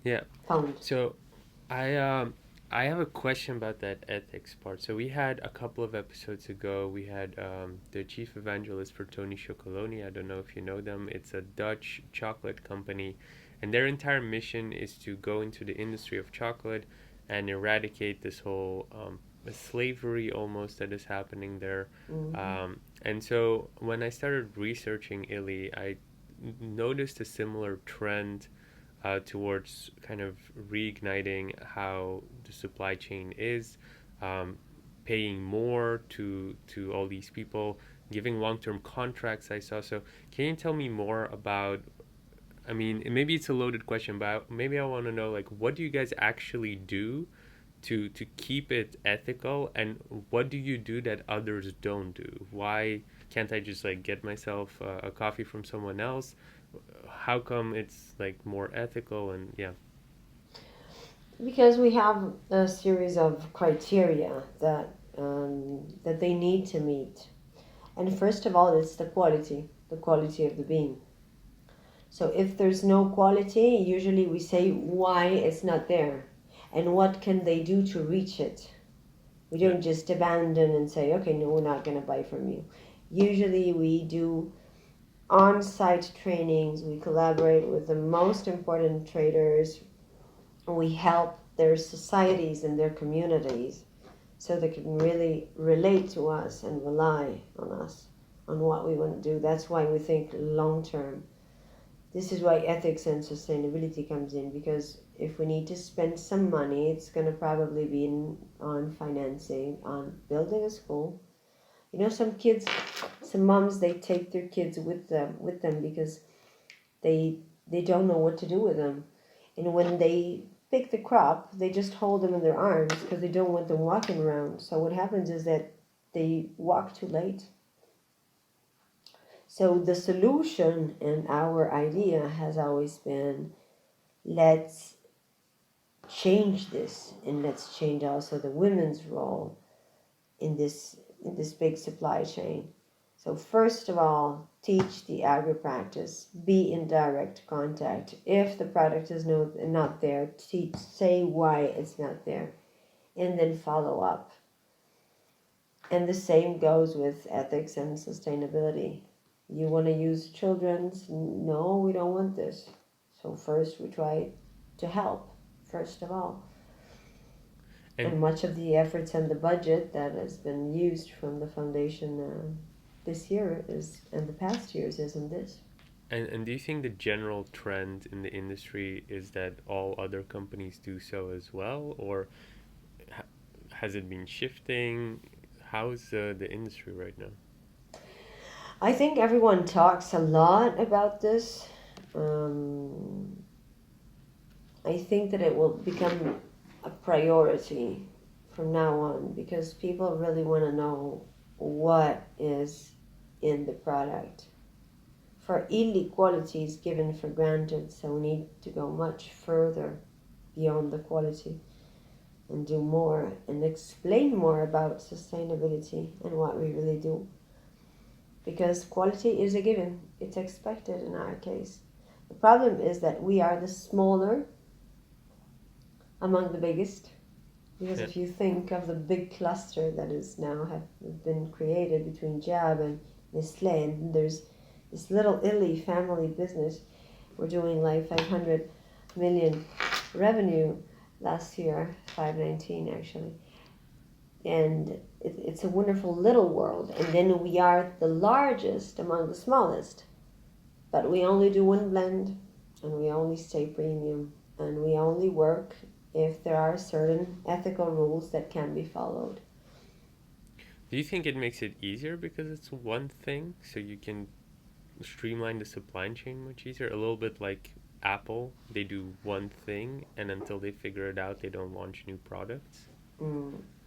Yeah. Found. So I I have a question about that ethics part. So we had a couple of episodes ago, we had the chief evangelist for Tony Chocoloni. I don't know if you know them. It's a Dutch chocolate company, and their entire mission is to go into the industry of chocolate and eradicate this whole slavery almost that is happening there. Hmm. And so when I started researching Illy, I noticed a similar trend towards kind of reigniting how the supply chain is, um, paying more to all these people, giving long term contracts. I saw. So can you tell me more about? I mean, maybe it's a loaded question, but maybe I want to know like what do you guys actually do to keep it ethical, and what do you do that others don't do? Why can't I just like get myself a coffee from someone else? How come it's like more ethical? And yeah. Because we have a series of criteria that they need to meet. And first of all, it's the quality of the bean. So if there's no quality, usually we say why it's not there and what can they do to reach it. We Yeah. don't just abandon and say, okay, no, we're not going to buy from you. Usually we do on site trainings, we collaborate with the most important traders, we help their societies and their communities so they can really relate to us and rely on us on what we want to do. That's why we think long term. This is why ethics and sustainability comes in, because if we need to spend some money, it's going to probably be on financing, on building a school. You know, some kids, some moms, they take their kids with them because they don't know what to do with them. And when they pick the crop, they just hold them in their arms because they don't want them walking around. So what happens is that they walk too late. So the solution and our idea has always been, let's change this, and let's change also the women's role in this big supply chain. So first of all, teach the agri practice, be in direct contact. If the product is not there, teach, say why it's not there, and then follow up. And the same goes with ethics and sustainability. You want to use children's? No, we don't want this. So first we try to help, first of all. And And much of the efforts and the budget that has been used from the foundation this year is, and the past years, is in this. and do you think the general trend in the industry is that all other companies do so as well, or ha- has it been shifting? How's the industry right now? I think everyone talks a lot about this. Um, I think that it will become a priority from now on because people really want to know what is in the product. For inequality is given for granted, so we need to go much further beyond the quality and do more and explain more about sustainability and what we really do. Because quality is a given, it's expected in our case. The problem is that we are the smaller among the biggest. Because Yeah. if you think of the big cluster that is now have been created between Jab and Nestle, and there's this little illy family business, we're doing like 500 million revenue last year, 519 actually, and it's a wonderful little world. And then we are the largest among the smallest, but we only do one blend, and we only stay premium, and we only work if there are certain ethical rules that can be followed. Do you think it makes it easier because it's one thing, so you can streamline the supply chain much easier? A little bit like Apple, they do one thing, and until they figure it out, they don't launch new products.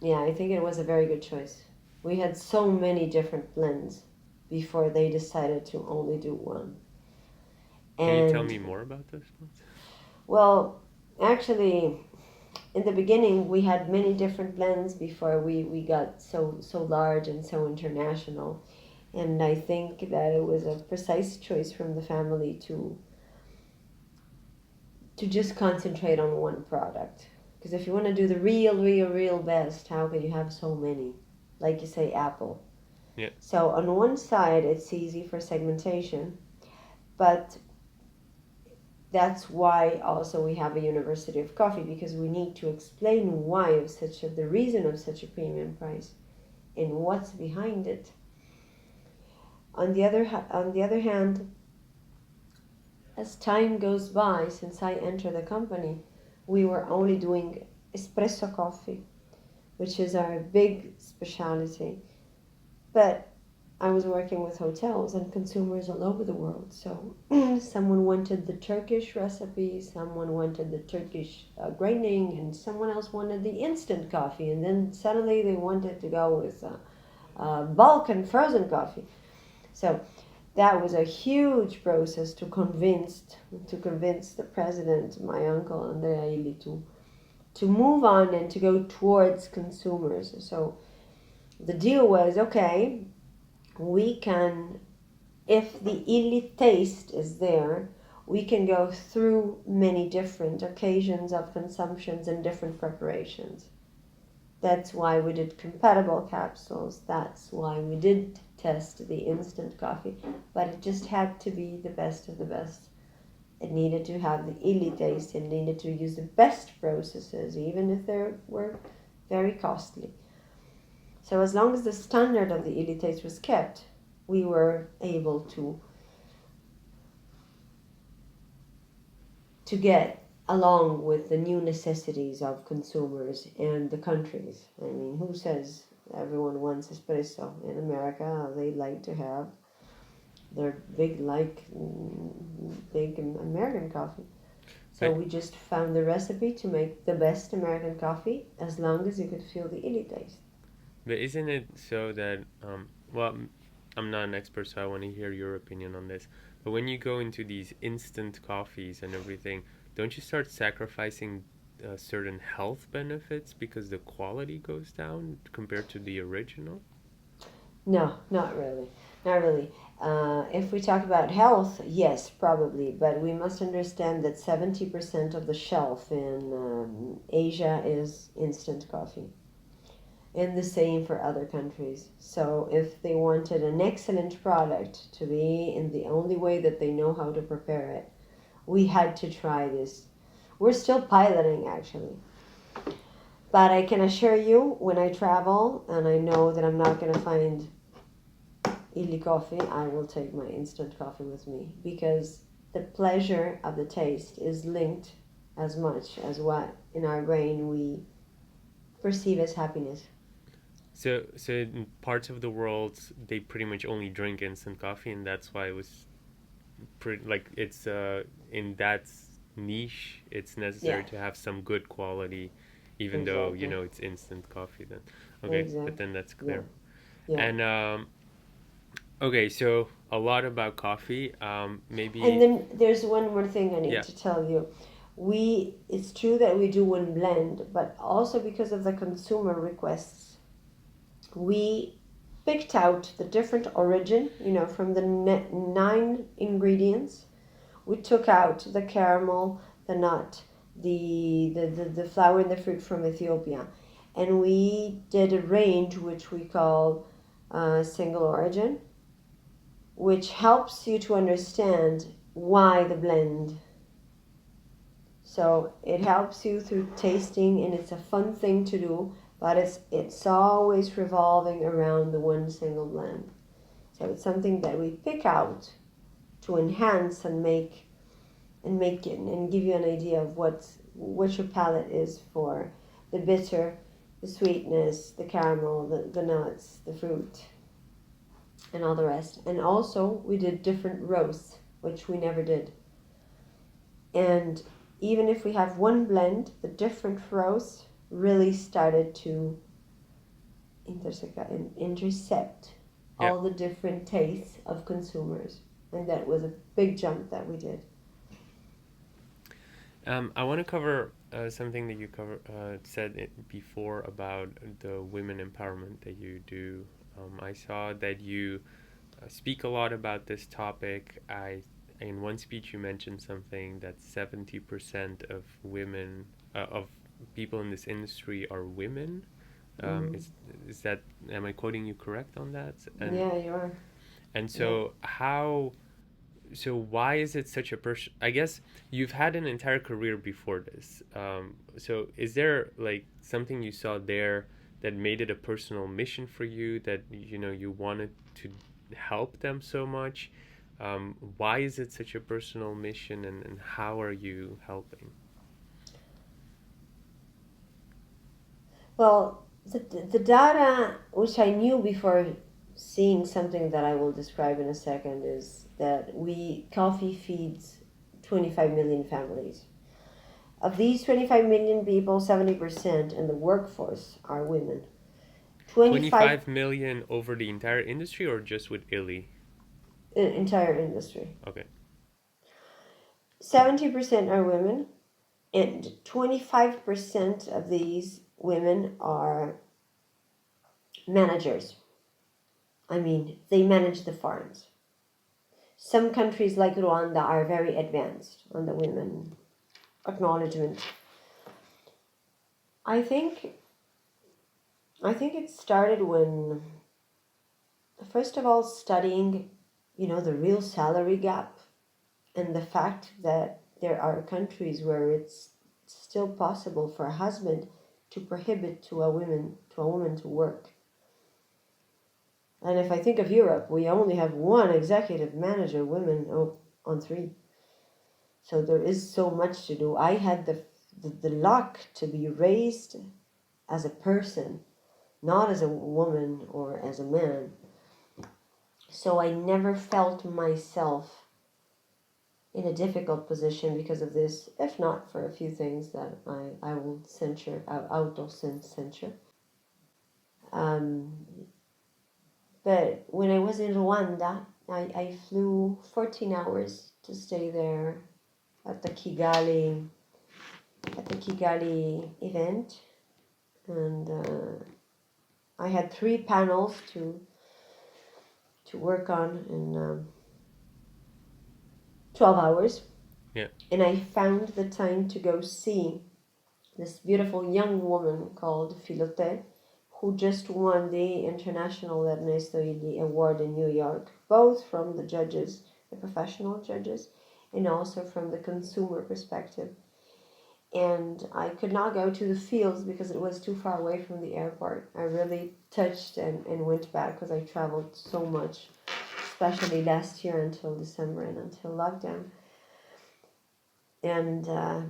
Yeah, I think it was a very good choice. We had so many different blends before they decided to only do one. Can you tell And me more about this one? well, actually, in the beginning, we had many different blends before we got so large and so international. And I think that it was a precise choice from the family to just concentrate on one product. Because if you want to do the real best, how can you have so many? Like you say, Apple. Yeah. So on one side, it's easy for segmentation, but that's why also we have a University of Coffee, because we need to explain why of the reason of such a premium price and what's behind it. On the other hand, as time goes by, since I entered the company, we were only doing espresso coffee, which is our big specialty. But I was working with hotels and consumers all over the world. So someone wanted the Turkish recipe, someone wanted the Turkish grinding, and someone else wanted the instant coffee. And then suddenly they wanted to go with bulk and frozen coffee. So that was a huge process to convince the president, my uncle Andrea Illy, to move on and to go towards consumers. So the deal was, okay, we can, if the illy taste is there, we can go through many different occasions of consumptions and different preparations. That's why we did compatible capsules. That's why we did test the instant coffee. But it just had to be the best of the best. It needed to have the illy taste. It needed to use the best processes, even if they were very costly. So as long as the standard of the illy taste was kept, we were able to get along with the new necessities of consumers and the countries. I mean, who says everyone wants espresso? In America, they like to have their big American coffee. So But we just found the recipe to make the best American coffee as long as you could feel the illy taste. but isn't it so that well, I'm not an expert, so I want to hear your opinion on this. But when you go into these instant coffees and everything, don't you start sacrificing certain health benefits because the quality goes down compared to the original? No, not really. Not really. If we talk about health, yes, probably, but we must understand that 70% of the shelf in Asia is instant coffee, and the same for other countries. So, if they wanted an excellent product to be in the only way that they know how to prepare it, we had to try this. We're still piloting, actually. But I can assure you, when I travel and I know that I'm not going to find illy coffee, I will take my instant coffee with me, because the pleasure of the taste is linked as much as what in our brain we perceive as happiness. So in parts of the world, they pretty much only drink instant coffee, and that's why it was pretty like it's in that niche. It's Yeah, necessary to have some good quality, even though exactly. it's instant coffee. Then okay, but Exactly. then that's Yeah, clear. yeah. And okay, so a lot about coffee. And Maybe then there's one more thing I need yeah, to tell you. It's true that we do one blend, but also because of the consumer requests, we picked out the different origin, from the 9 ingredients. We took out the caramel, the nut, the flower and the fruit from Ethiopia. And we did a range which we call single origin, which helps you to understand why the blend. So it helps you through tasting, and it's a fun thing to do, but it's always revolving around the one single blend. So it's something that we pick out to enhance and make it and give you an idea of what your palate is for the bitter, the sweetness, the caramel, the nuts, the fruit, and all the rest. And also we did different roasts, which we never did. And even if we have one blend, the different roasts really started to intercept yeah. all the different tastes of consumers. And that was a big jump that we did. I want to cover something that you said it before about the women empowerment that you do. I saw that you speak a lot about this topic. I In one speech you mentioned something that 70% of women of people in this industry are women. Mm. Is that, am I quoting you correct on that? Yeah, you are. And Yeah. so how, so why is it such a person? I guess you've had an entire career before this. So is there like something you saw there that made it a personal mission for you, that you wanted to help them so much? Why is it such a personal mission, and how are you helping? Well, the data, which I knew before seeing something that I will describe in a second, is that coffee feeds 25 million families. Of these 25 million people, 70% in the workforce are women. 25 25 million over the entire industry, or just with illy? entire industry. Okay. 70% are women, and 25% of these women are managers. I mean, they manage the farms. Some countries like Rwanda are very advanced on the women acknowledgement. I think I think it started when, first of all, studying, the real salary gap, and the fact that there are countries where it's still possible for a husband to prohibit to a woman to work. And if I think of Europe, we only have one executive manager women on three. So there is so much to do. I had the luck to be raised as a person, not as a woman or as a man. So I never felt myself in a difficult position because of this, if not for a few things that I will censure, auto censure. Um, but when I was in Rwanda, I flew 14 hours to stay there at the Kigali event, and I had 3 panels to work on in 12 hours, Yeah. and I found the time to go see this beautiful young woman called Filote, who just won the International Ernesto Illy Award in New York, both from the judges, the professional judges, and also from the consumer perspective. And I could not go to the fields because it was too far away from the airport. I really touched and went back because I traveled so much, especially last year until December and until lockdown. And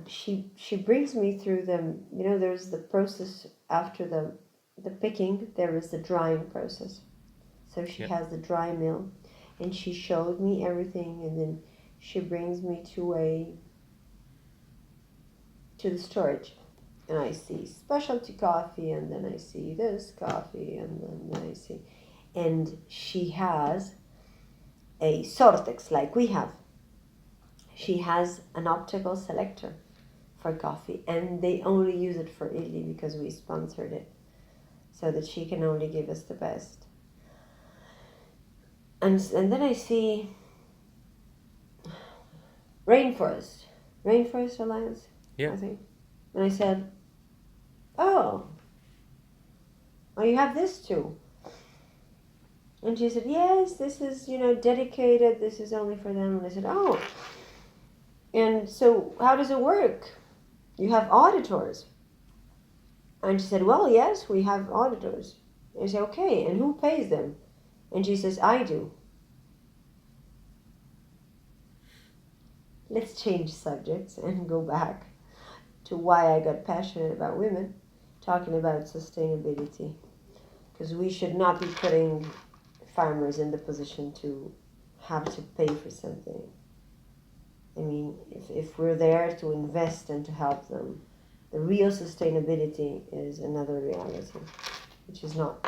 she brings me through them. There's the process after the picking. There is the drying process. So she Yeah. has the dry mill, and she showed me everything, and then she brings me to the storage, and I see specialty coffee, and then I see this coffee, and then I see, and she has a Sortex like we have. She has an optical selector for coffee, and they only use it for Italy because we sponsored it, so that she can only give us the best. And then I see rainforest, rainforest alliance, Yeah. I think, and I said, oh, oh, you have this too. And she said, yes, this is dedicated, this is only for them. And I said, oh, and so how does it work? You have auditors? And she said, well, yes, we have auditors. And I said, okay, and who pays them? And she says, I do. Let's change subjects and go back to why I got passionate about women, talking about sustainability. Because we should not be putting farmers in the position to have to pay for something. I mean, if we're there to invest and to help them, the real sustainability is another reality, which is not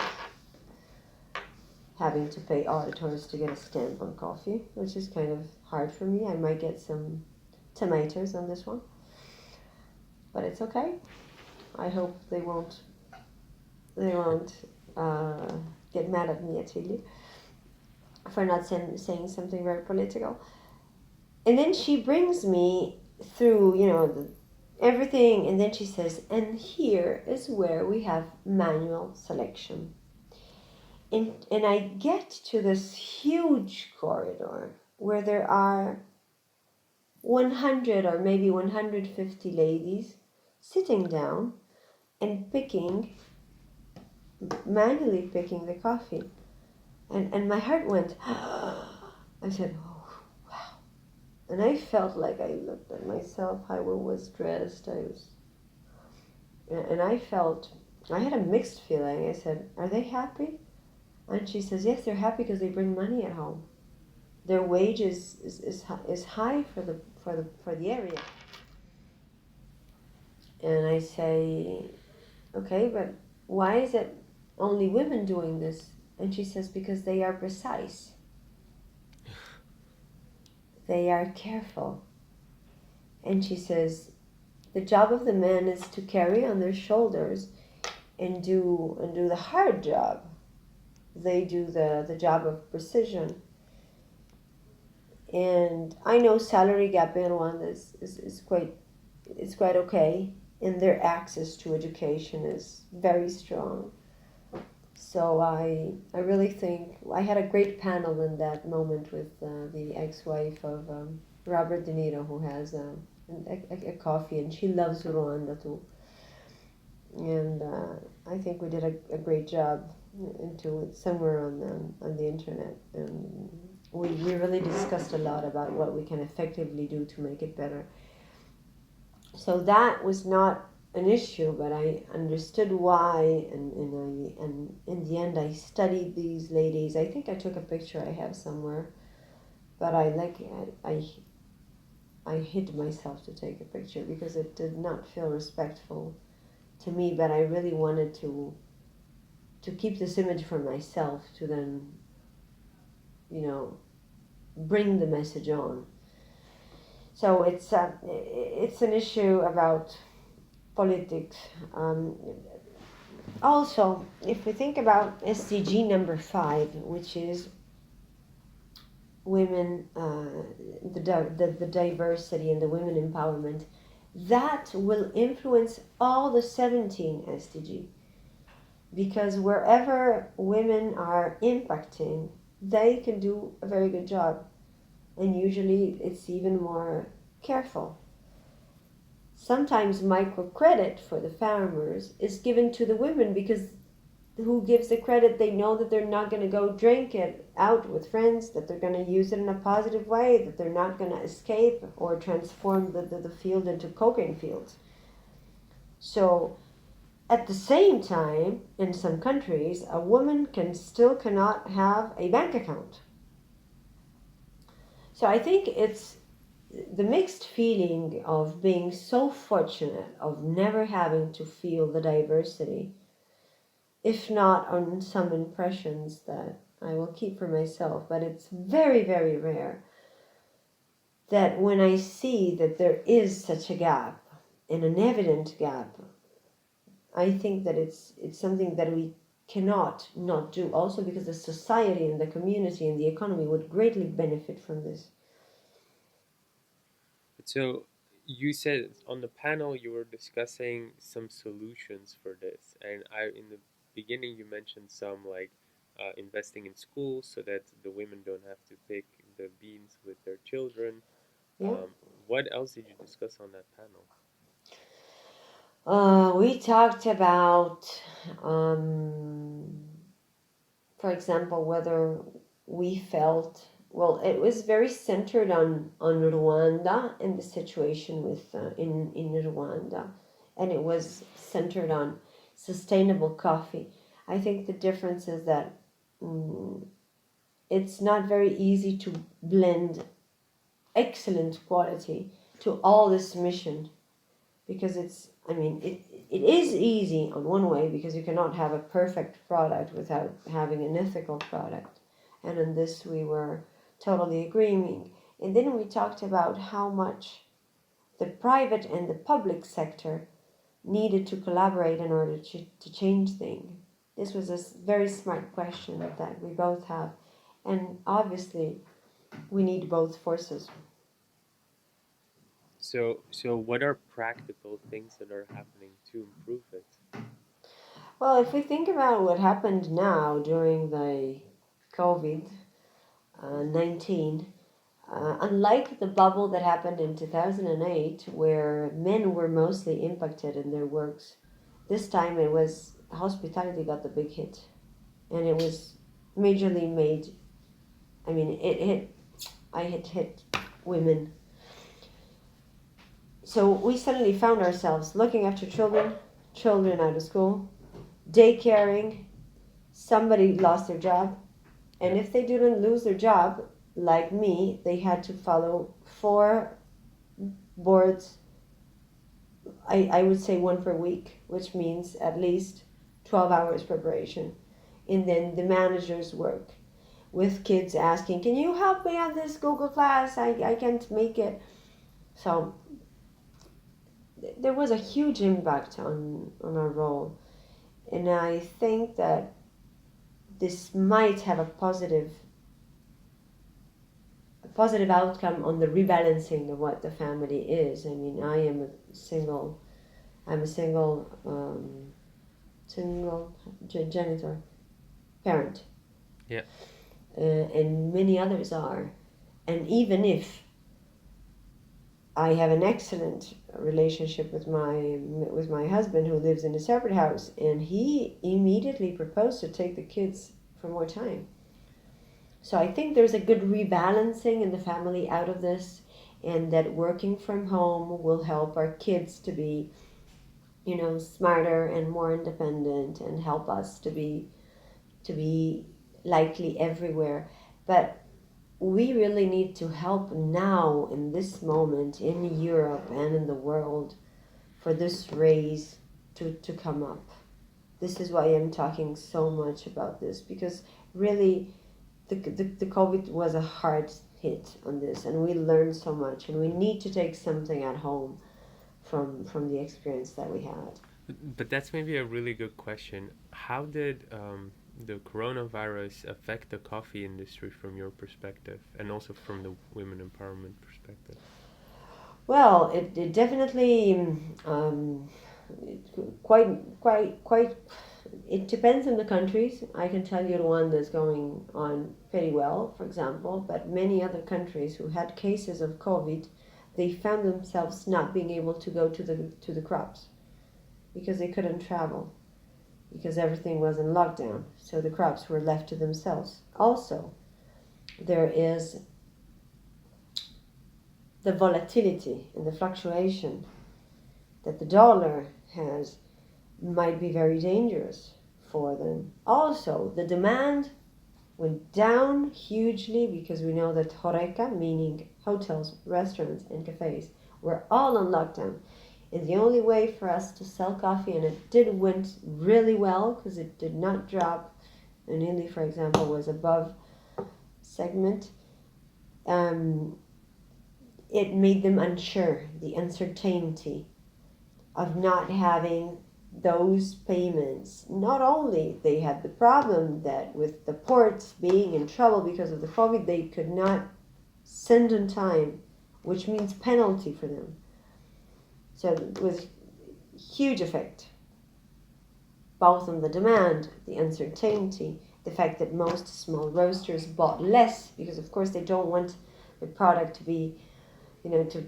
having to pay auditors to get a stamp on coffee, which is kind of hard for me. I might get some tomatoes on this one, but it's okay. I hope they won't uh, get mad at me at Chile for not saying something very political. And then she brings me through, everything. And then she says, and here is where we have manual selection. And I get to this huge corridor where there are 100 or maybe 150 ladies sitting down and picking, manually picking the coffee. And my heart went, I said, oh, wow. And I felt like I looked at myself, how I was dressed. And I felt, I had a mixed feeling. I said, are they happy? And she says, yes, they're happy because they bring money at home. Their wage is high for the area. And I say, okay, but why is it only women doing this? And she says, because they are precise. They are careful. And she says, the job of the men is to carry on their shoulders and do the hard job. They do the job of precision. And I know salary gap in Rwanda is quite okay, and their access to education is very strong. So I really think I had a great panel in that moment with the ex-wife of Robert De Niro, who has a coffee, and she loves Rwanda too. And I think we did a great job into it somewhere on the internet, and we really discussed a lot about what we can effectively do to make it better. So that was not an issue, but I understood why, and in the end, I studied these ladies. I think I took a picture I have somewhere, but I hid myself to take a picture because it did not feel respectful to me. But I really wanted to keep this image for myself to then, bring the message on. So it's an issue about politics. Also, if we think about SDG number 5, which is women, the diversity and the women empowerment, that will influence all the 17 SDG. Because wherever women are impacting, they can do a very good job. And usually it's even more careful. Sometimes microcredit for the farmers is given to the women because who gives the credit, they know that they're not going to go drink it out with friends, that they're going to use it in a positive way, that they're not going to escape or transform the field into cocaine fields. So at the same time, in some countries, a woman cannot have a bank account. So I think it's the mixed feeling of being so fortunate of never having to feel the diversity, if not on some impressions that I will keep for myself, but it's very, very rare that when I see that there is such a gap, and an evident gap, I think that it's something that we cannot not do, also because the society and the community and the economy would greatly benefit from this. So you said on the panel you were discussing some solutions for this, and I in the beginning you mentioned some like investing in schools so that the women don't have to pick the beans with their children. Yeah. What else did you discuss on that panel? We talked about, um, for example, whether we felt, well, it was very centered on Rwanda and the situation with in Rwanda, and it was centered on sustainable coffee. I think the difference is that it's not very easy to blend excellent quality to all this mission because it is easy on one way because you cannot have a perfect product without having an ethical product, and on this we were totally agreeing. And then we talked about how much the private and the public sector needed to collaborate in order to change things. This was a very smart question that we both have, and obviously we need both forces. So what are practical things that are happening to improve it? Well, if we think about what happened now during the COVID 19, unlike the bubble that happened in 2008, where men were mostly impacted in their works, this time it was hospitality got the big hit. And it was majorly made, I mean, it hit women. So we suddenly found ourselves looking after children, children out of school, daycaring, somebody lost their job, Yeah. and if they didn't lose their job, like me, they had to follow four boards. I would say one per week, which means at least 12 hours preparation. And then the manager's work with kids asking, can you help me on this Google class? I can't make it. So there was a huge impact on our role. And I think that this might have a positive outcome on the rebalancing of what the family is. I mean, I'm a single genitor parent, Yeah. and many others are. And even if I have an excellent relationship with my husband who lives in a separate house, and he immediately proposed to take the kids for more time. So I think there's a good rebalancing in the family out of this, and that working from home will help our kids to be, smarter and more independent, and help us to be likely everywhere. But we really need to help now in this moment in Europe and in the world for this raise to come up. This is why I'm talking so much about this, because really the COVID was a hard hit on this, and we learned so much, and we need to take something at home from the experience that we had. But that's maybe a really good question. How did the coronavirus affect the coffee industry from your perspective, and also from the women empowerment perspective? Well, it definitely quite. It depends on the countries. I can tell you the one that's going on pretty well, for example, but many other countries who had cases of COVID, they found themselves not being able to go to the crops because they couldn't travel, because everything was in lockdown. So the crops were left to themselves. Also, there is the volatility and the fluctuation that the dollar has might be very dangerous for them. Also, the demand went down hugely because we know that Horeca, meaning hotels, restaurants, and cafes, were all on lockdown. And the only way for us to sell coffee, and it did went really well because it did not drop. And illy, for example, was above segment. Um, it made them unsure, the uncertainty of not having those payments. Not only they had the problem that with the ports being in trouble because of the COVID, they could not send in time, which means penalty for them. So it was huge effect, both on the demand, the uncertainty, the fact that most small roasters bought less because of course they don't want the product to be, to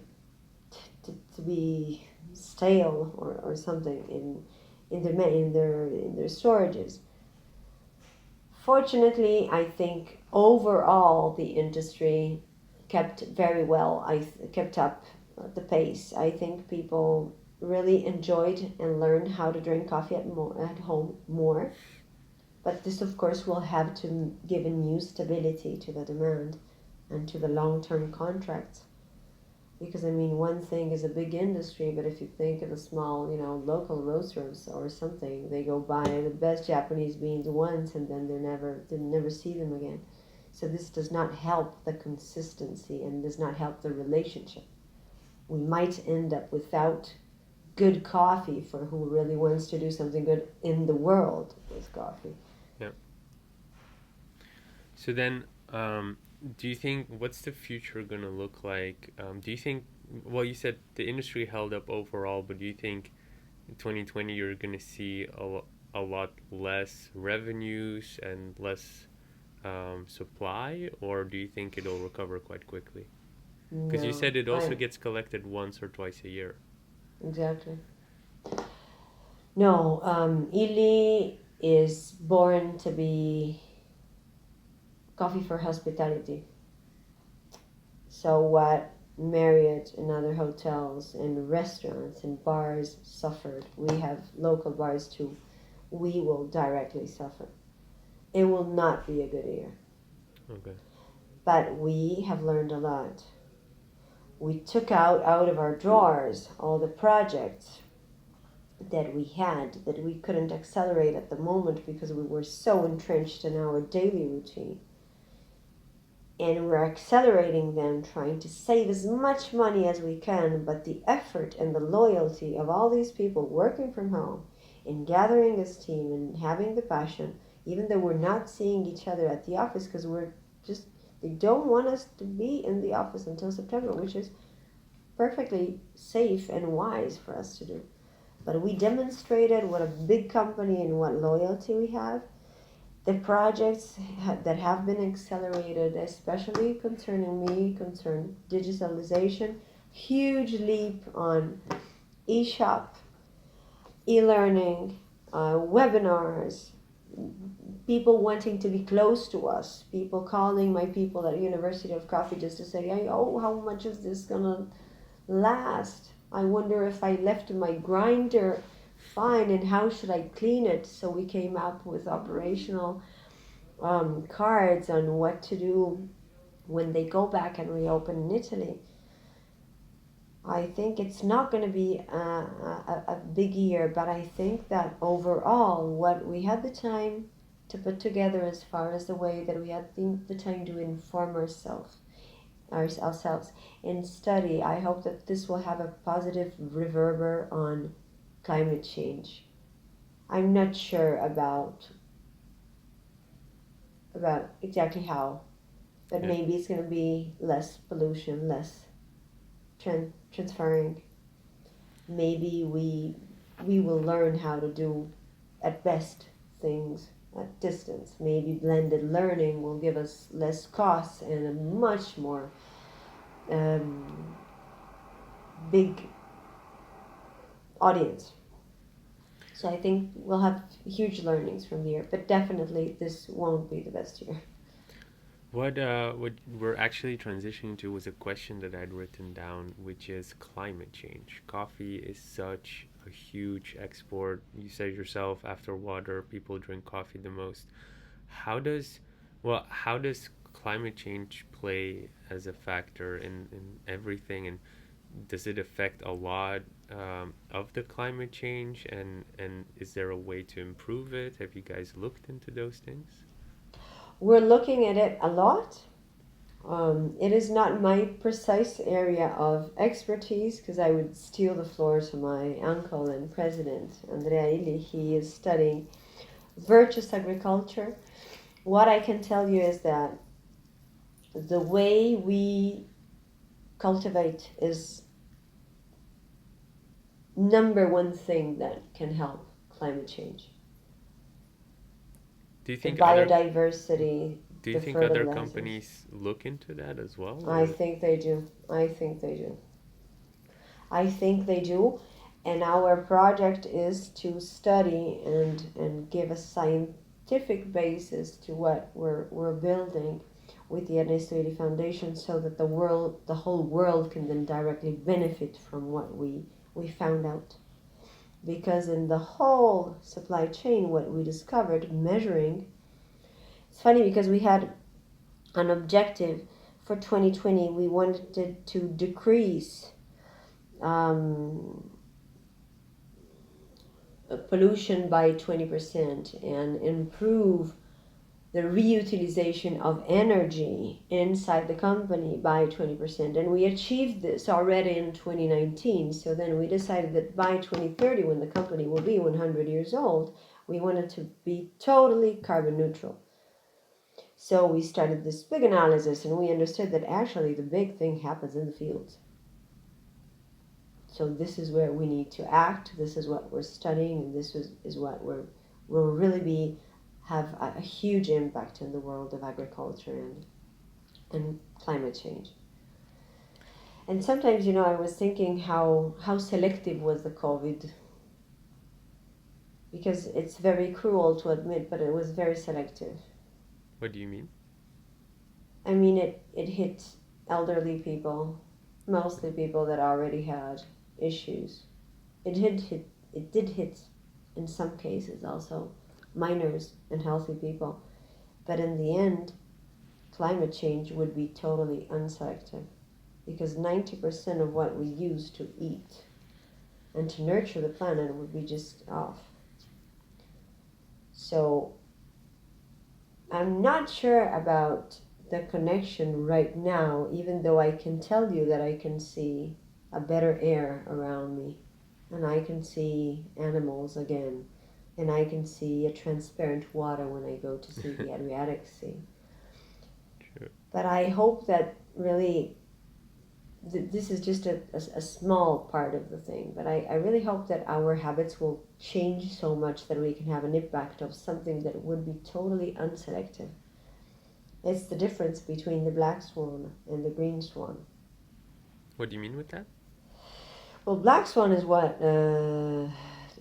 be stale or something in their storages. Fortunately, I think overall the industry kept very well. Kept up the pace. I think people really enjoyed and learned how to drink coffee at home more. But this, of course, will have to give a new stability to the demand and to the long-term contracts. Because I mean, one thing is a big industry, but if you think of a small, local roasters or something, they go buy the best Japanese beans once, and then they never see them again. So this does not help the consistency and does not help the relationship. We might end up without good coffee for who really wants to do something good in the world with coffee. Yeah. So then, do you think what's the future gonna look like? Do you think well, you said the industry held up overall, but do you think in 2020 you're going to see a lot less revenues and less supply, or do you think it'll recover quite quickly? Because you No, said it also I gets collected once or twice a year. exactly. No, illy is born to be coffee for hospitality. So what Marriott and other hotels and restaurants and bars suffered, we have local bars too. We will directly suffer. It will not be a good year. Okay. But we have learned a lot. We took out of our drawers all the projects that we had that we couldn't accelerate at the moment because we were so entrenched in our daily routine. And we're accelerating them, trying to save as much money as we can, but the effort and the loyalty of all these people working from home and gathering this team and having the passion, even though we're not seeing each other at the office because we're just, they don't want us to be in the office until September, which is perfectly safe and wise for us to do. But we demonstrated what a big company and what loyalty we have. The projects that have been accelerated, especially concerning me, concern digitalization, huge leap on e-shop, e-learning, webinars, people wanting to be close to us, people calling my people at University of Coffee just to say, hey, oh, how much is this gonna last? I wonder if I left my grinder fine and how should I clean it? So we came up with operational cards on what to do when they go back and reopen in Italy. I think it's not going to be a big year, but I think that overall, what we had the time to put together as far as the way that we had the time to inform ourselves and study, I hope that this will have a positive reverber on climate change. I'm not sure about exactly how, but Yeah. maybe it's going to be less pollution, less transferring. Maybe we will learn how to do at best things at distance. Maybe blended learning will give us less costs and a much more um, big audience. So I think we'll have huge learnings from the year, but definitely this won't be the best year. What we're actually transitioning to was a question that I'd written down, which is climate change. Coffee is such a huge export. You said yourself, after water, people drink coffee the most. How does, how does climate change play as a factor in everything, and does it affect a lot of the climate change, and is there a way to improve it? Have you guys looked into those things? We're looking at it a lot. It is not my precise area of expertise because I would steal the floor to my uncle and president, Andrea Illy. He is studying virtuous agriculture. What I can tell you is that the way we cultivate is number one thing that can help climate change. Do you The think other biodiversity, Do you the think other fertilizers. companies look into that as well, I or think they do. I think they do. I think they do. And our project is to study and give a scientific basis to what we're building with the Ernesto Iri Foundation so that the whole world can then directly benefit from what we found out. Because in the whole supply chain, what we discovered measuring, it's funny because we had an objective for 2020. We wanted to decrease um, pollution by 20% and improve the reutilization of energy inside the company by 20%. And we achieved this already in 2019. So then we decided that by 2030, when the company will be 100 years old, we wanted to be totally carbon neutral. So we started this big analysis and we understood that actually the big thing happens in the fields. So this is where we need to act. This is what we're studying, and is what will really have a huge impact in the world of agriculture and climate change. And sometimes, I was thinking how selective was the COVID, because it's very cruel to admit, but it was very selective. What do you mean? I mean, it hit elderly people, mostly people that already had issues. It did hit, in some cases, also minors and healthy people. But in the end, climate change would be totally unselective, because 90% of what we use to eat and to nurture the planet would be just off. So I'm not sure about the connection right now, even though I can tell you that I can see a better air around me, and I can see animals again, and I can see a transparent water when I go to see the Adriatic Sea. True. But I hope that really this is just a small part of the thing, but I really hope that our habits will change so much that we can have an impact of something that would be totally unselective. It's the difference between the black swan and the green swan. What do you mean with that? Well, black swan is what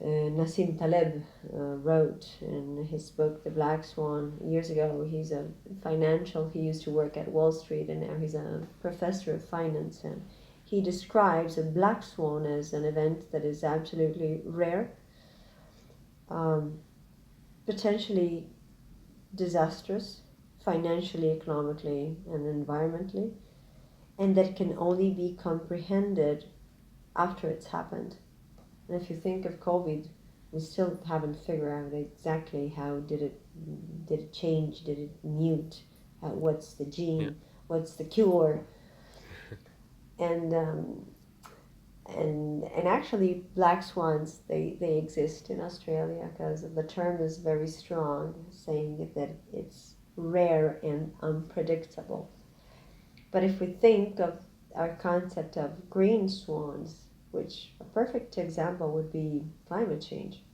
Nassim Taleb wrote in his book The Black Swan years ago. He used to work at Wall Street, and now he's a professor of finance, and he describes a black swan as an event that is absolutely rare, potentially disastrous, financially, economically, and environmentally, and that can only be comprehended after it's happened. And if you think of COVID, we still haven't figured out exactly how did it change, did it mute, what's the gene, Yeah. what's the cure, and actually black swans they exist in Australia, because the term is very strong, saying that it's rare and unpredictable. But if we think of our concept of green swans, which a perfect example would be climate change.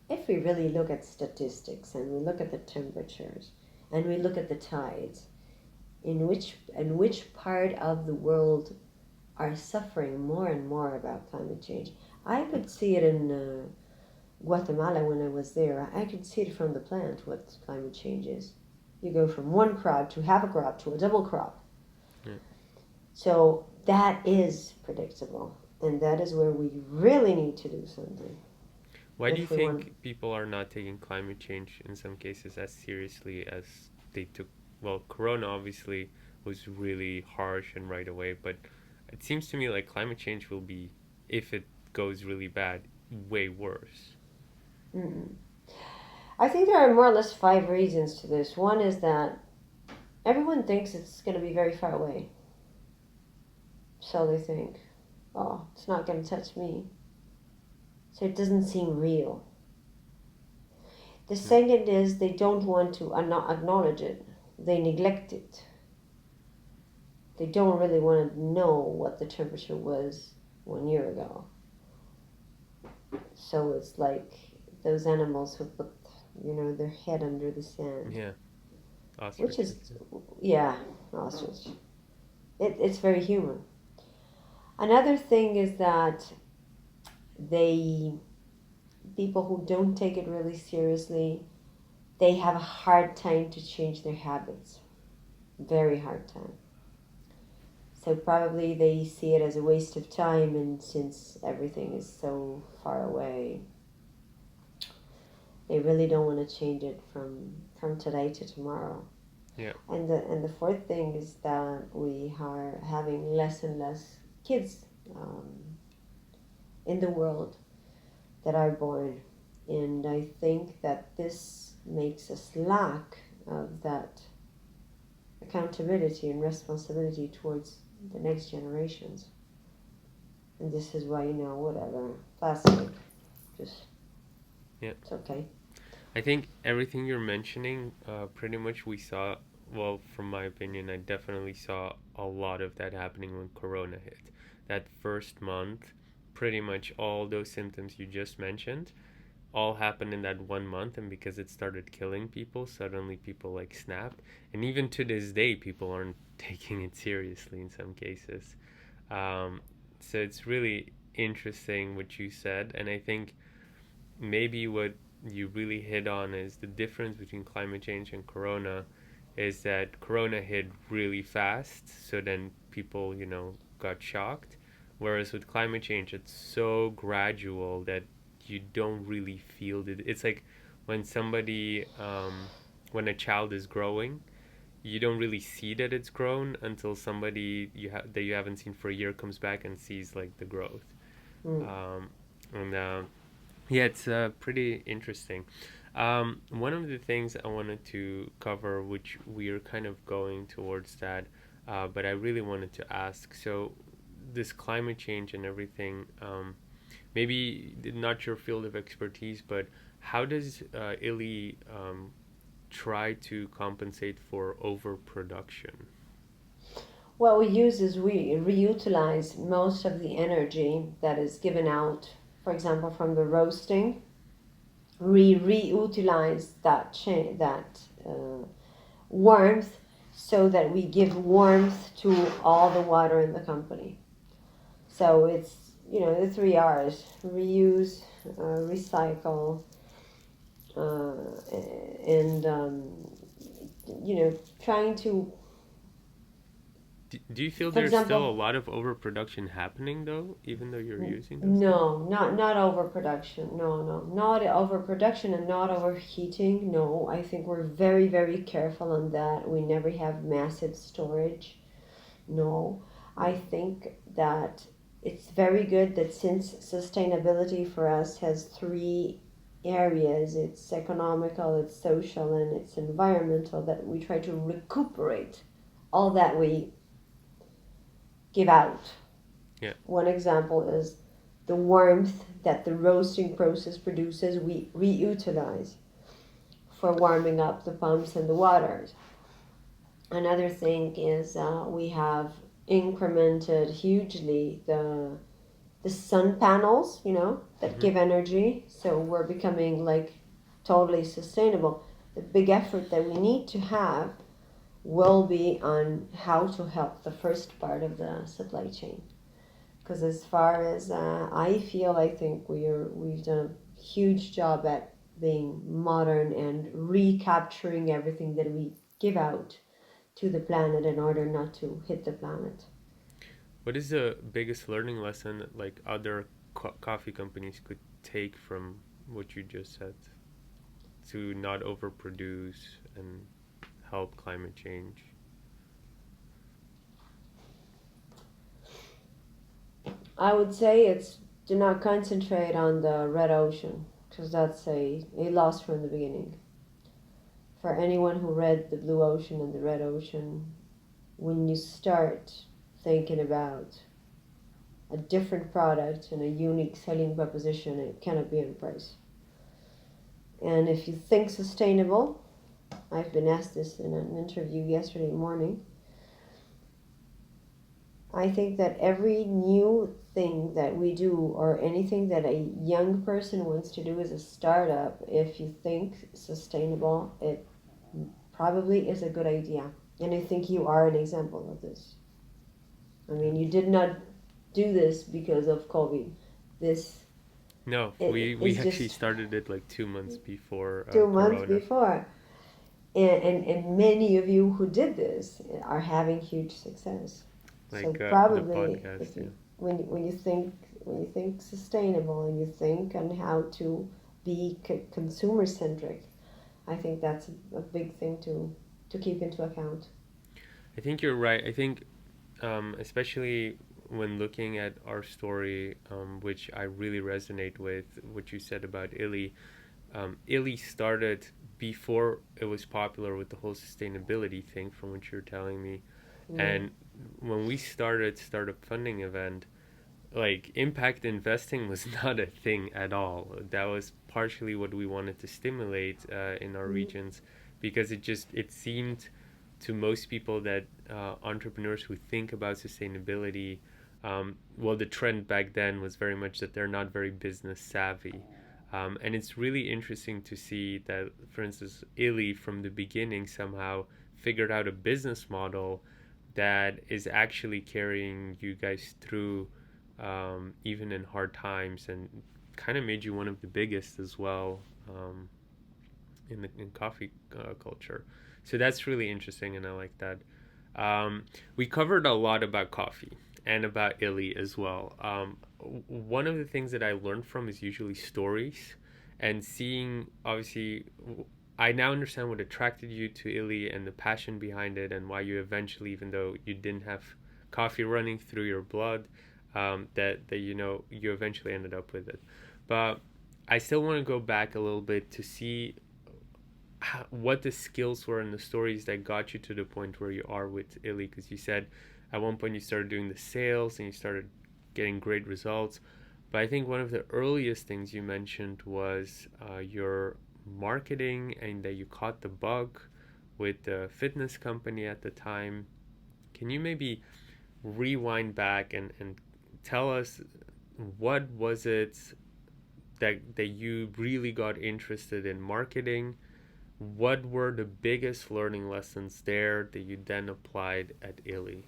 If we really look at statistics and we look at the temperatures and we look at the tides, in which part of the world are suffering more and more about climate change. I could see it in Guatemala when I was there. I could see it from the plant what climate change is. You go from one crop to half a crop to a double crop. Yeah. So that is predictable. And that is where we really need to do something. Why do you think people are not taking climate change in some cases as seriously as they took? Well, Corona obviously was really harsh and right away, but it seems to me like climate change will be, if it goes really bad, way worse. Mm-mm. I think there are more or less 5 reasons to this. One is that everyone thinks it's going to be very far away. So they think, oh, it's not going to touch me. So it doesn't seem real. The second is they don't want to acknowledge it. They neglect it. They don't really want to know what the temperature was 1 year ago. So it's like those animals who put, their head under the sand. Yeah. Ostrich. Which is, yeah, ostrich. It's very human. Another thing is that people who don't take it really seriously, they have a hard time to change their habits. Very hard time. So probably they see it as a waste of time, and since everything is so far away, they really don't want to change it from today to tomorrow. Yeah. And the fourth thing is that we are having less and less kids in the world that are born, and I think that this makes us lack of that accountability and responsibility towards the next generations. And this is why, whatever, plastic, just, Yeah. it's okay. I think everything you're mentioning, pretty much we saw, well, from my opinion, I definitely saw a lot of that happening when Corona hit. That first month, pretty much all those symptoms you just mentioned all happened in that 1 month, and because it started killing people, suddenly people like snapped. And even to this day, people aren't taking it seriously in some cases. Um, so it's really interesting what you said, and I think maybe what you really hit on is the difference between climate change and corona is that corona hit really fast, so then people, got shocked, whereas with climate change it's so gradual that you don't really feel it. It's like when somebody when a child is growing, you don't really see that it's grown until somebody that you haven't seen for a year comes back and sees like the growth. Mm. And yeah, it's pretty interesting. One of the things I wanted to cover, which we are kind of going towards that, but I really wanted to ask. So, this climate change and everything, maybe not your field of expertise, but how does illy try to compensate for overproduction? What we use is we reutilize most of the energy that is given out, for example, from the roasting. We reutilize that warmth so that we give warmth to all the water in the company. So it's the three R's: reuse, recycle, and trying to, Do you feel for there's still a example, lot of overproduction happening though, even though you're using those things? no, not overproduction. No, no, not overproduction and not overheating. No, I think we're very, very careful on that. We never have massive storage. No, I think that it's very good that since sustainability for us has three areas, it's economical, it's social, and it's environmental, that we try to recuperate all that we give out. Yeah. One example is the warmth that the roasting process produces, we reutilize for warming up the pumps and the waters. Another thing is we have incremented hugely the sun panels, that Hmm. give energy. So we're becoming like totally sustainable. The big effort that we need to have will be on how to help the first part of the supply chain. Because as far as I feel, I think we've done a huge job at being modern and recapturing everything that we give out to the planet in order not to hit the planet. What is the biggest learning lesson that like other coffee companies could take from what you just said to not overproduce and help climate change? I would say it's do not concentrate on the red ocean because that's a loss from the beginning. For anyone who read the blue ocean and the red ocean, when you start thinking about a different product and a unique selling proposition, it cannot be on price. And if you think sustainable, I've been asked this in an interview yesterday morning. I think that every new thing that we do or anything that a young person wants to do as a startup, if you think sustainable, it probably is a good idea. And I think you are an example of this. I mean, you did not do this because of COVID. This No, it we is actually just started it like 2 months before 2 months Corona, before. And many of you who did this are having huge success. So like the probably podcast. if Yeah, you when you think sustainable and you think on how to be consumer centric, I think that's a big thing to keep into account. I think you're right. I think especially when looking at our story, which I really resonate with what you said about Illy. Illy started before it was popular with the whole sustainability thing, from what you're telling me. Mm. And when we started startup funding event, like impact investing was not a thing at all. That was partially what we wanted to stimulate in our Mm. regions, because it seemed to most people that entrepreneurs who think about sustainability Well, the trend back then was very much that they're not very business savvy. And it's really interesting to see that, for instance, Illy from the beginning somehow figured out a business model that is actually carrying you guys through, even in hard times, and kind of made you one of the biggest as well, in coffee culture. So that's really interesting, and I like that. We covered a lot about coffee and about Illy as well. One of the things that I learned from is usually stories, and seeing, obviously, I now understand what attracted you to Illy and the passion behind it, and why you eventually, even though you didn't have coffee running through your blood, that you eventually ended up with it. But I still want to go back a little bit to see what the skills were and the stories that got you to the point where you are with Illy, because you said at one point you started doing the sales and you started getting great results. But I think one of the earliest things you mentioned was your marketing, and that you caught the bug with the fitness company at the time. Can you maybe rewind back and tell us what was it that you really got interested in marketing? What were the biggest learning lessons there that you then applied at Illy?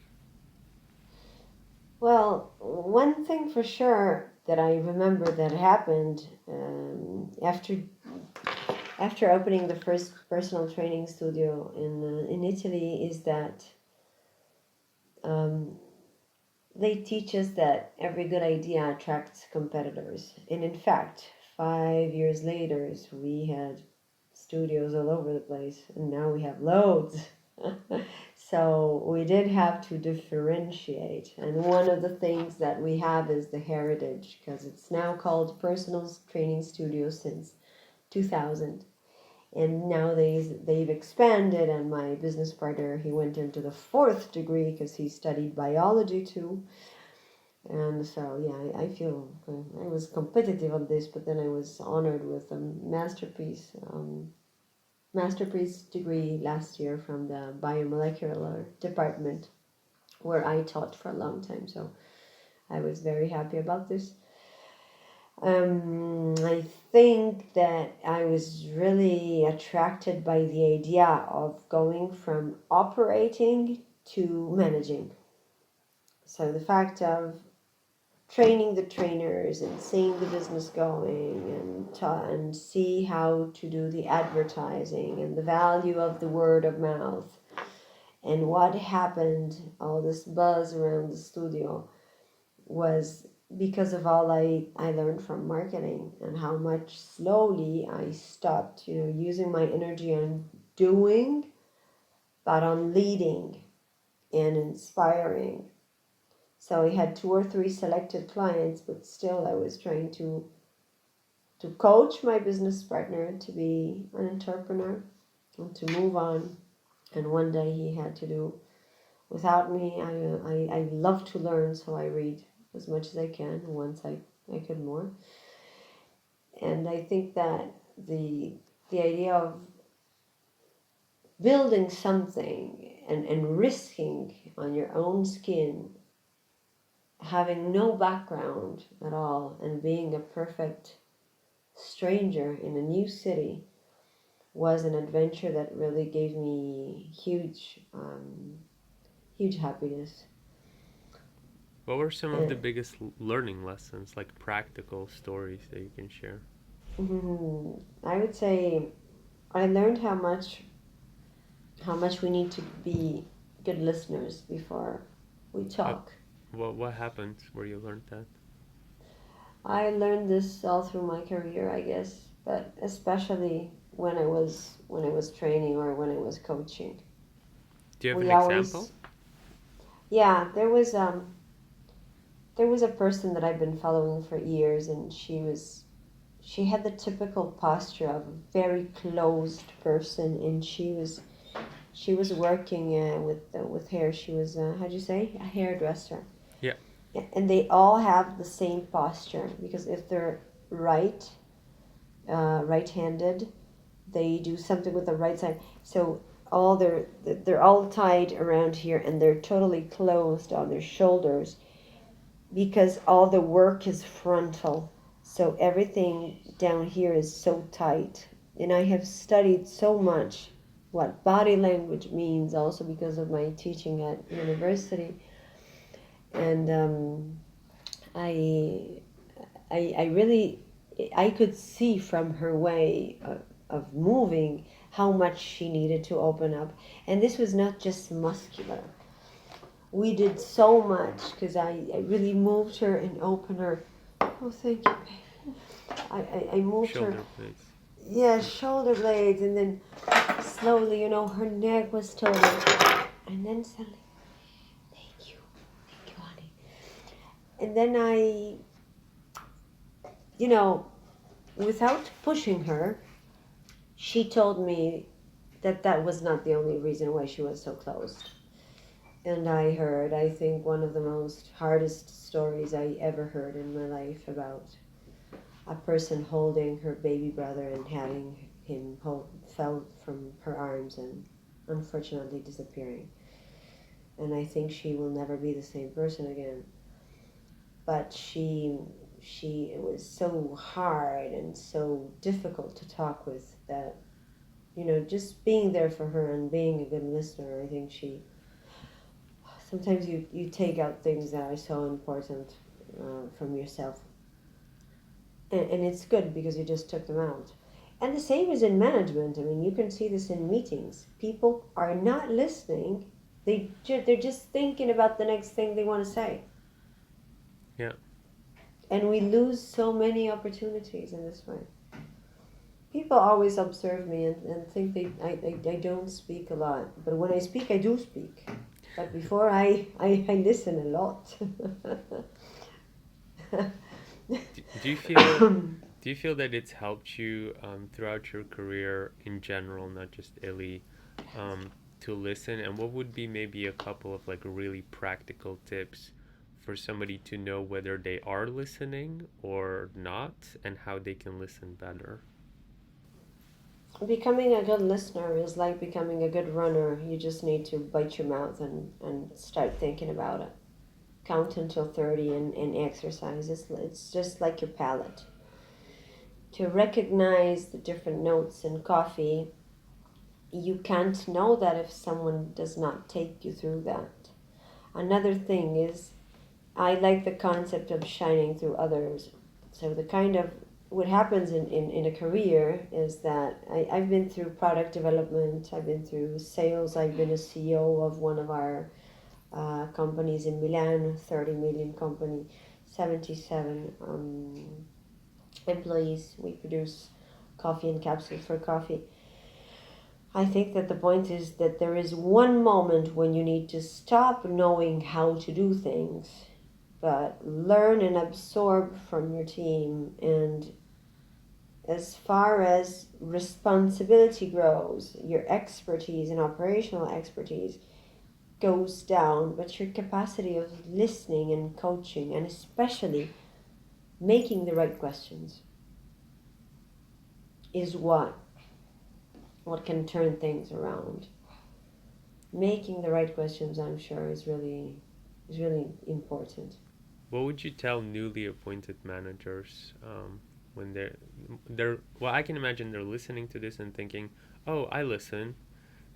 Well, one thing for sure that I remember that happened after opening the first personal training studio in Italy is that um, they teach us that every good idea attracts competitors, and in fact, 5 years later, we had studios all over the place, and now we have loads. So we did have to differentiate, and one of the things that we have is the heritage, because it's now called Personal Training Studio since 2000, and now they've expanded. And my business partner, he went into the fourth degree because he studied biology too, and so yeah, I feel I was competitive on this, but then I was honored with a masterpiece degree last year from the biomolecular department where I taught for a long time. So I was very happy about this. I think that I was really attracted by the idea of going from operating to managing. So the fact of training the trainers and seeing the business going, and see how to do the advertising and the value of the word of mouth, and what happened, all this buzz around the studio was because of all I learned from marketing, and how much slowly I stopped, using my energy on doing, but on leading and inspiring. So I had 2 or 3 selected clients, but still I was trying to coach my business partner to be an entrepreneur and to move on. And one day he had to do without me. I love to learn, so I read as much as I can. Once I could more. And I think that the idea of building something and risking on your own skin, having no background at all, and being a perfect stranger in a new city was an adventure that really gave me huge happiness. What were some of the And biggest learning lessons, like practical stories that you can share? I would say I learned how much we need to be good listeners before we How, talk. what happened where you learned that? I learned this all through my career, I guess, but especially when I was training or when I was coaching. Do you have an We example? always Yeah, there was a person that I've been following for years, and she had the typical posture of a very closed person, and she was working with hair. She was how do you say, a hairdresser. Yeah. And they all have the same posture, because if they're right-handed, they do something with the right side. So they're all tied around here, and they're totally closed on their shoulders. because all the work is frontal. So everything down here is so tight. And I have studied so much what body language means, also because of my teaching at university. And I, I really, I could see from her way of moving how much she needed to open up. And this was not just muscular. We did so much because I really moved her and opened her. Oh, thank you, babe. I moved her. Shoulder blades. Yeah, shoulder blades, and then slowly, her neck was tilted. And then suddenly, thank you, honey. And then you know, without pushing her, she told me that that was not the only reason why she was so closed. And I heard, I think, one of the most hardest stories I ever heard in my life about a person holding her baby brother and having him fell from her arms and unfortunately disappearing. And I think she will never be the same person again. But it was so hard and so difficult to talk with that, just being there for her and being a good listener. I think sometimes you take out things that are so important from yourself, and it's good because you just took them out. And the same is in management. I mean, you can see this in meetings. People are not listening. They're just thinking about the next thing they want to say. Yeah. And we lose so many opportunities in this way. People always observe me and think I don't speak a lot. But when I speak, I do speak. But before, I listen a lot. Do you feel that it's helped you throughout your career in general, not just illy, to listen? And what would be maybe a couple of like really practical tips for somebody to know whether they are listening or not, and how they can listen better? Becoming a good listener is like becoming a good runner. You just need to bite your mouth and start thinking about it. Count until 30 and exercise. It's just like your palate. To recognize the different notes in coffee, you can't know that if someone does not take you through that. Another thing is, I like the concept of shining through others. So the kind of what happens in a career is that I've been through product development, I've been through sales, I've been a CEO of one of our companies in Milan, 30 million company, 77 employees. We produce coffee and capsules for coffee. I think that the point is that there is one moment when you need to stop knowing how to do things, but learn and absorb from your team. And as far as responsibility grows, your expertise and operational expertise goes down, but your capacity of listening and coaching, and especially making the right questions, is what can turn things around. Making the right questions, I'm sure, is really important. What would you tell newly appointed managers when they're well? I can imagine they're listening to this and thinking, "Oh, I listen."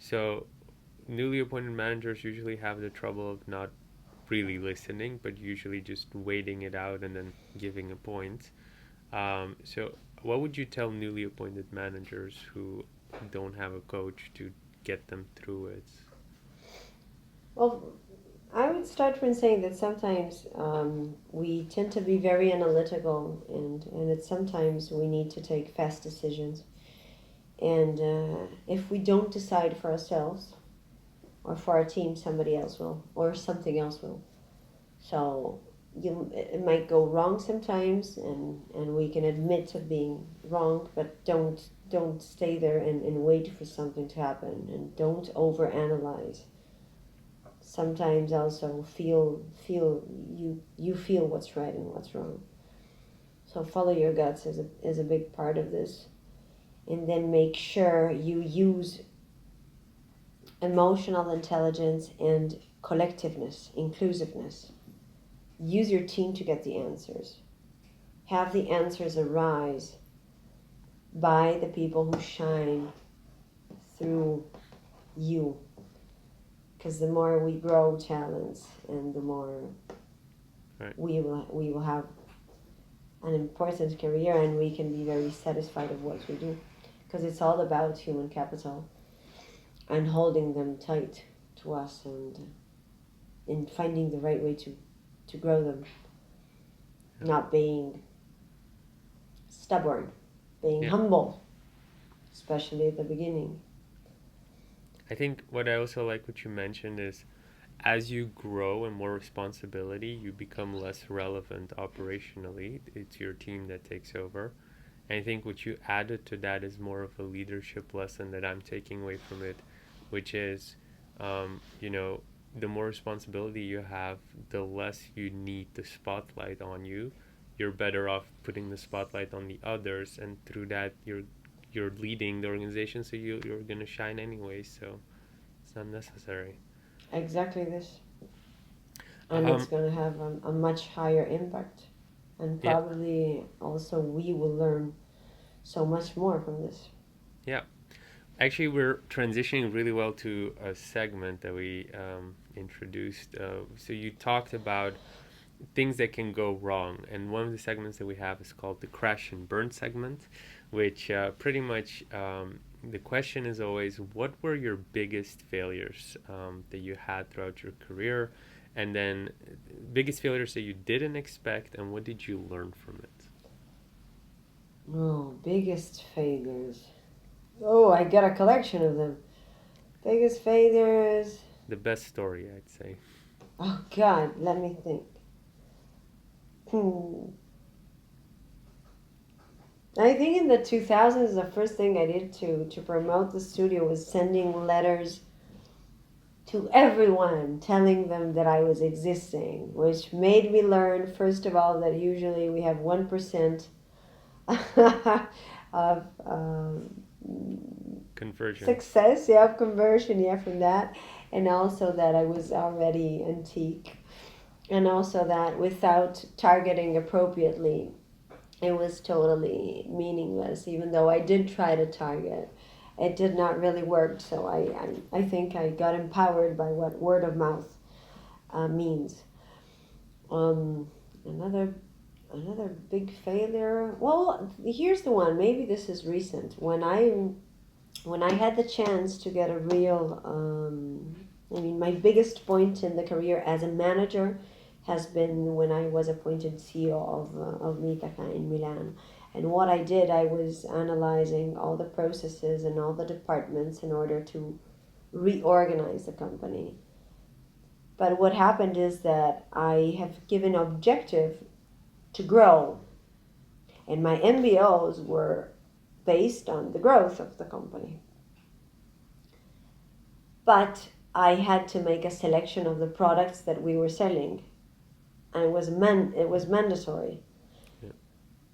So newly appointed managers usually have the trouble of not really listening, but usually just waiting it out and then giving a point. So what would you tell newly appointed managers who don't have a coach to get them through it? Well, I would start from saying that sometimes we tend to be very analytical, and it's sometimes we need to take fast decisions. And if we don't decide for ourselves or for our team, somebody else will, or something else will. So it might go wrong sometimes, and we can admit to being wrong, but don't stay there and wait for something to happen, and don't overanalyze. Sometimes also feel you feel what's right and what's wrong. So follow your guts is a big part of this, and then make sure you use emotional intelligence and collectiveness, inclusiveness. use your team to get the answers. Have the answers arise by the people who shine through you. Because the more we grow talents and the more Right. we will have an important career and we can be very satisfied of what we do. Because it's all about human capital and holding them tight to us and in finding the right way to grow them, Yeah. not being stubborn, being Yeah. humble, especially at the beginning. I think what I also like what you mentioned is as you grow and more responsibility, you become less relevant operationally. It's your team that takes over. And I think what you added to that is more of a leadership lesson that I'm taking away from it, which is, you know, the more responsibility you have, the less you need the spotlight on you. You're better off putting the spotlight on the others, and through that, you're leading the organization, so you're gonna shine anyway. So it's not necessary. Exactly this. And it's Um, going to have a much higher impact. And yeah, probably also we will learn so much more from this. yeah. Actually, we're transitioning really well to a segment that we introduced. So you talked about things that can go wrong, and one of the segments that we have is called the crash and burn segment, which pretty much the question is always, what were your biggest failures that you had throughout your career, and then biggest failures that you didn't expect, and what did you learn from it? Oh, biggest failures. Oh, I got a collection of them. Biggest failures. The best story, I'd say. Oh, God, let me think. Hmm. I think in the 2000s, the first thing I did to promote the studio was sending letters to everyone telling them that I was existing, which made me learn, first of all, that usually we have 1% of Conversion. success, yeah, of conversion, yeah, from that. And also that I was already antique. And also that without targeting appropriately, it was totally meaningless, even though I did try to target. It did not really work, so I think I got empowered by what word of mouth means. Um, another another big failure. Well, here's the one. Maybe this is recent. When I had the chance to get a real, I mean, my biggest point in the career as a manager has been when I was appointed CEO of illy caffè in Milan. And what I did, I was analyzing all the processes and all the departments in order to reorganize the company. But what happened is that I have given objective to grow, and my MBOs were based on the growth of the company. But I had to make a selection of the products that we were selling, and it was mandatory. Yeah.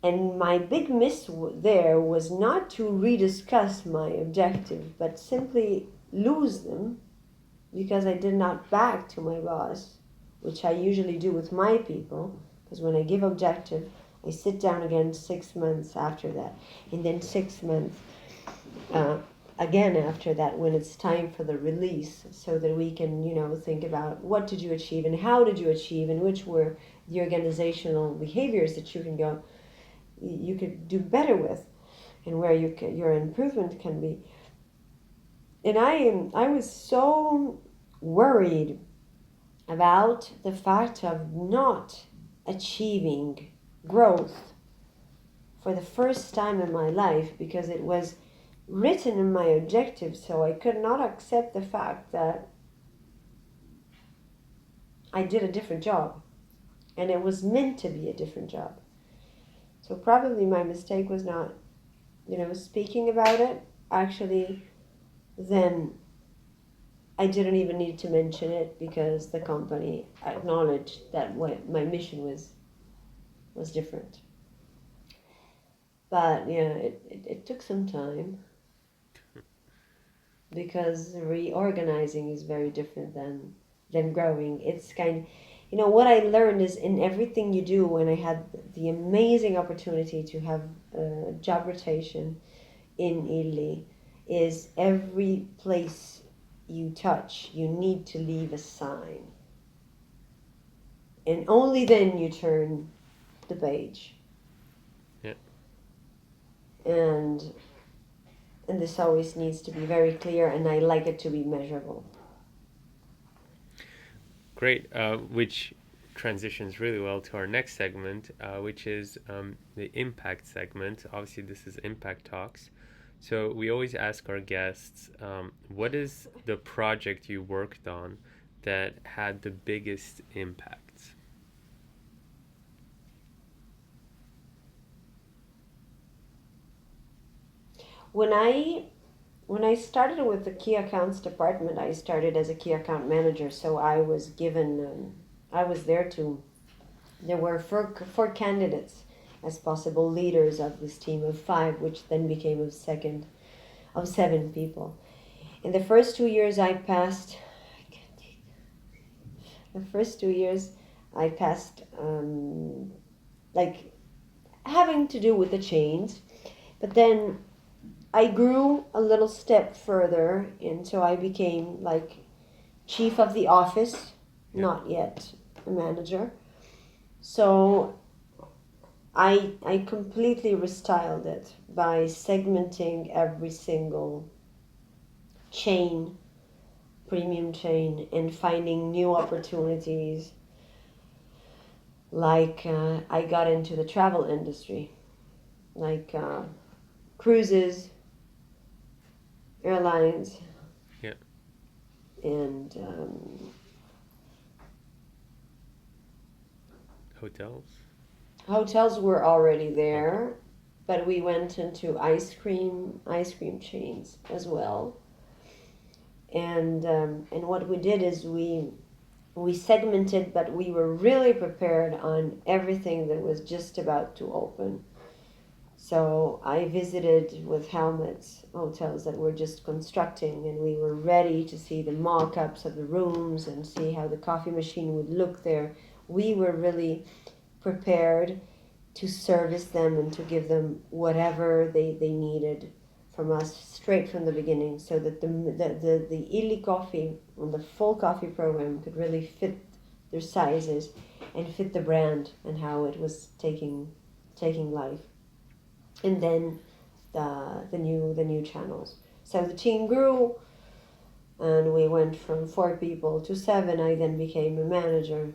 And my big miss there was not to rediscuss my objective, but simply lose them because I did not back to my boss, which I usually do with my people. Because when I give objective, I sit down again 6 months after that, and then 6 months uh, again after that when it's time for the release, so that we can think about what did you achieve and how did you achieve and which were the organizational behaviors that you could do better with, and where your improvement can be. And I was so worried about the fact of not achieving growth for the first time in my life, because it was written in my objective, so I could not accept the fact that I did a different job and it was meant to be a different job. So probably my mistake was not, speaking about it. Actually, then I didn't even need to mention it because the company acknowledged that what my mission was different. But yeah, it took some time because reorganizing is very different than growing. you know, what I learned is in everything you do, when I had the amazing opportunity to have a job rotation in Italy, is every place you touch, you need to leave a sign. And only then you turn the page. Yeah. And this always needs to be very clear, and I like it to be measurable. Great. Which transitions really well to our next segment, which is the impact segment. Obviously, this is Impact Talks. So we always ask our guests, what is the project you worked on that had the biggest impact? When I started with the key accounts department, I started as a key account manager. So I was given, I was there to. There were four candidates as possible leaders of this team of five, which then became of seven people. In the first 2 years, I passed. The first 2 years, I passed like having to do with the chains, but then I grew a little step further, and so I became like chief of the office, Yeah. not yet a manager. So I completely restyled it by segmenting every single chain, premium chain, and finding new opportunities. Like I got into the travel industry, like cruises, airlines, Yeah. and Hotels. hotels were already Okay. there, but we went into ice cream chains as well. And what we did is we segmented, but we were really prepared on everything that was just about to open. So I visited with helmets hotels that were just constructing, and we were ready to see the mock-ups of the rooms and see how the coffee machine would look there. We were really prepared to service them and to give them whatever they needed from us straight from the beginning, so that the illy coffee and the full coffee program could really fit their sizes and fit the brand and how it was taking life. And then the new channels. So the team grew, and we went from 4 people to seven. I then became a manager,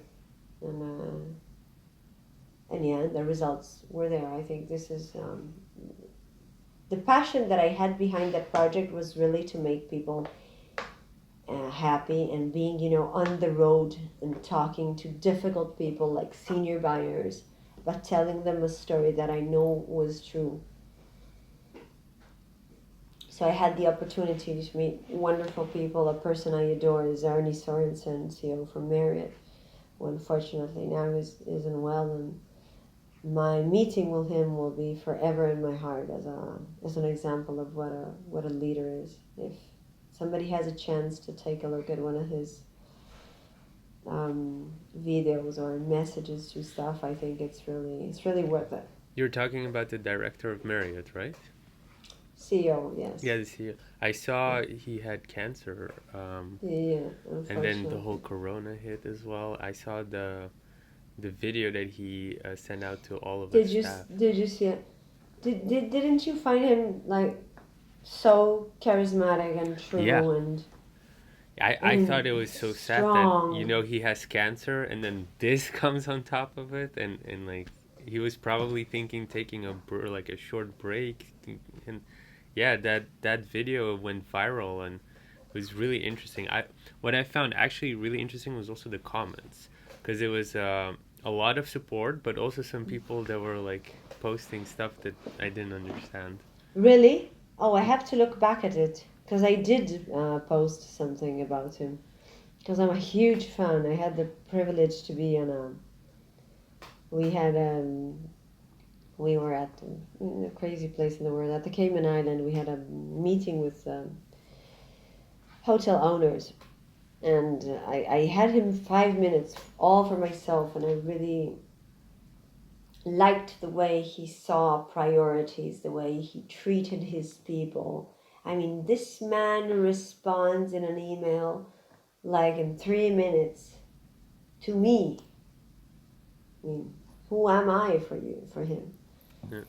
and yeah, the results were there. I think this is the passion that I had behind that project was really to make people happy, and being, on the road and talking to difficult people like senior buyers, but telling them a story that I know was true. So I had the opportunity to meet wonderful people. A person I adore is Arnie Sorensen, CEO from Marriott, who unfortunately now isn't well, and my meeting with him will be forever in my heart as an example of what a leader is. If somebody has a chance to take a look at one of his videos or messages to stuff, I think it's really worth it. You're talking about the director of Marriott, right? CEO, yes. Yeah, the CEO. I saw he had cancer, Yeah, and then the unfortunately. whole Corona hit as well. I saw the video that he sent out to all of his Did you staff. did you see it? Didn't you find him like so charismatic and Yeah, true I thought it and was so sad that strong? he has cancer, and then this comes on top of it, and like he was probably thinking taking like a short break, and yeah, that video went viral and was really interesting. What I found actually really interesting was also the comments, because it was a lot of support, but also some people that were like posting stuff that I didn't understand. Really? Oh, I have to look back at it because I did post something about him because I'm a huge fan. I had the privilege to be on a. We had we were at a crazy place in the world at the Cayman Island. We had a meeting with hotel owners, And I had him 5 minutes all for myself, and I really liked the way he saw priorities, the way he treated his people. I mean, this man responds in an email like in 3 minutes to me. I mean, who am I for you, for him? Yeah.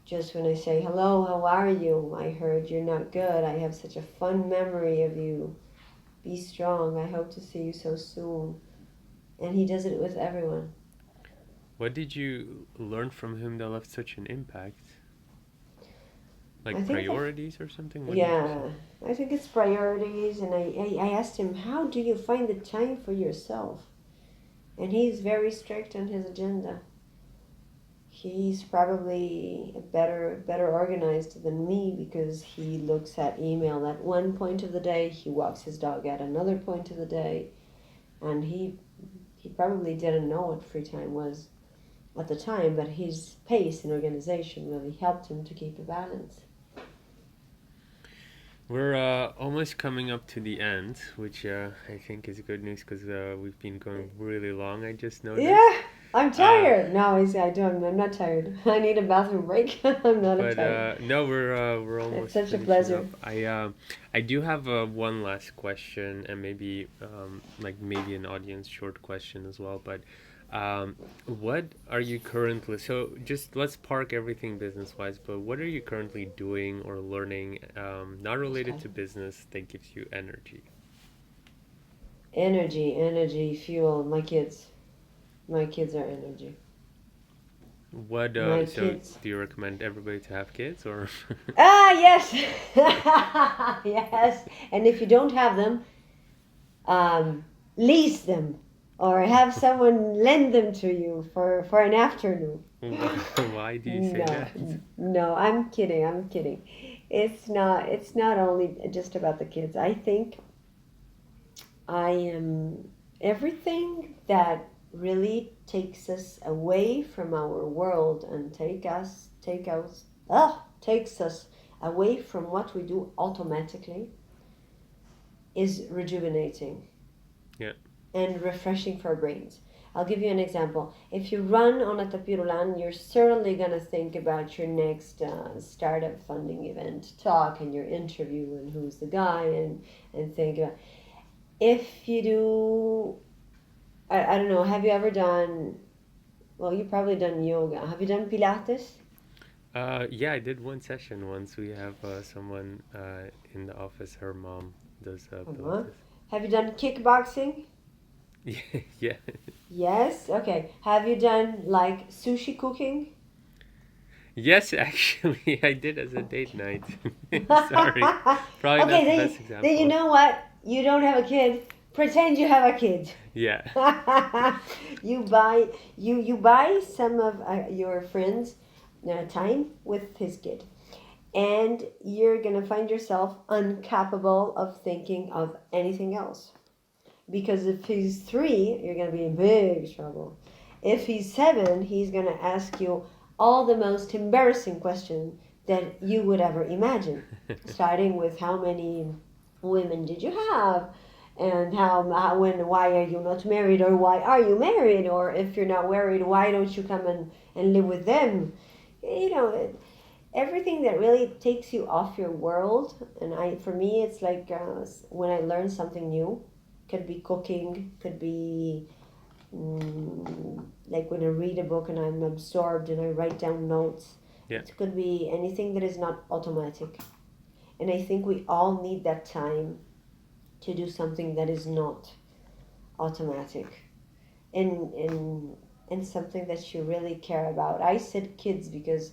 Just when I say, hello, how are you? I heard you're not good. I have such a fond memory of you. Be strong. I hope to see you so soon. And he does it with everyone. What did you learn from him that left such an impact? I Like think that, priorities or something? What did you say? yeah, I think it's priorities. And I asked him, how do you find the time for yourself? And he's very strict on his agenda. He's probably better organized than me because he looks at email at one point of the day, he walks his dog at another point of the day, and he probably didn't know what free time was at the time, but his pace and organization really helped him to keep a balance. We're almost coming up to the end, which I think is good news because we've been going really long. I just noticed. Yeah, I'm Uh, tired. No, I don't. I'm not tired. I need a bathroom break. I'm not but tired. no, we're It's almost such a finishing up. pleasure. I do have one last question, and maybe like maybe an audience short question as well. But what are you currently? So just let's park everything business wise. But what are you currently doing or learning, not related to business, that gives you energy? Energy, fuel. My kids are energy. What My so kids. do you recommend everybody to have kids or Ah, yes, yes. And if you don't have them, lease them or have someone lend them to you for an afternoon. why do you say No, that? no, I'm kidding. I'm kidding. It's not only just about the kids. I think I am everything that really takes us away from our world and takes us away from what we do automatically is rejuvenating Yeah. and refreshing for our brains. I'll give you an example. If you run on a tapis roulant, you're certainly going to think about your next startup funding event talk and your interview and who's the guy and think about. If you do, I don't know, have you ever done, well, you've probably done yoga. Have you done Pilates? Yeah, I did one session once. We have someone in the office. Her mom does Uh-huh. Pilates. Have you done kickboxing? Yeah, yeah. Yes. Okay. Have you done like sushi cooking? Yes, actually, I did as a date night. Sorry, probably Okay, not the best then you example. know what? You don't have a kid. Pretend you have a kid. Yeah, you buy some of your friends time with his kid, and you're gonna find yourself incapable of thinking of anything else. Because if he's 3, you're gonna be in big trouble. If he's 7, he's gonna ask you all the most embarrassing questions that you would ever imagine, starting with how many women did you have, and why are you not married, or why are you married, or if you're not married, why don't you come and live with them? You know, everything that really takes you off your world. And for me, it's like when I learn something new. Could be cooking, could be like when I read a book and I'm absorbed and I write down notes. yeah. It could be anything that is not automatic. And I think we all need that time to do something that is not automatic, and something that you really care about. I said kids because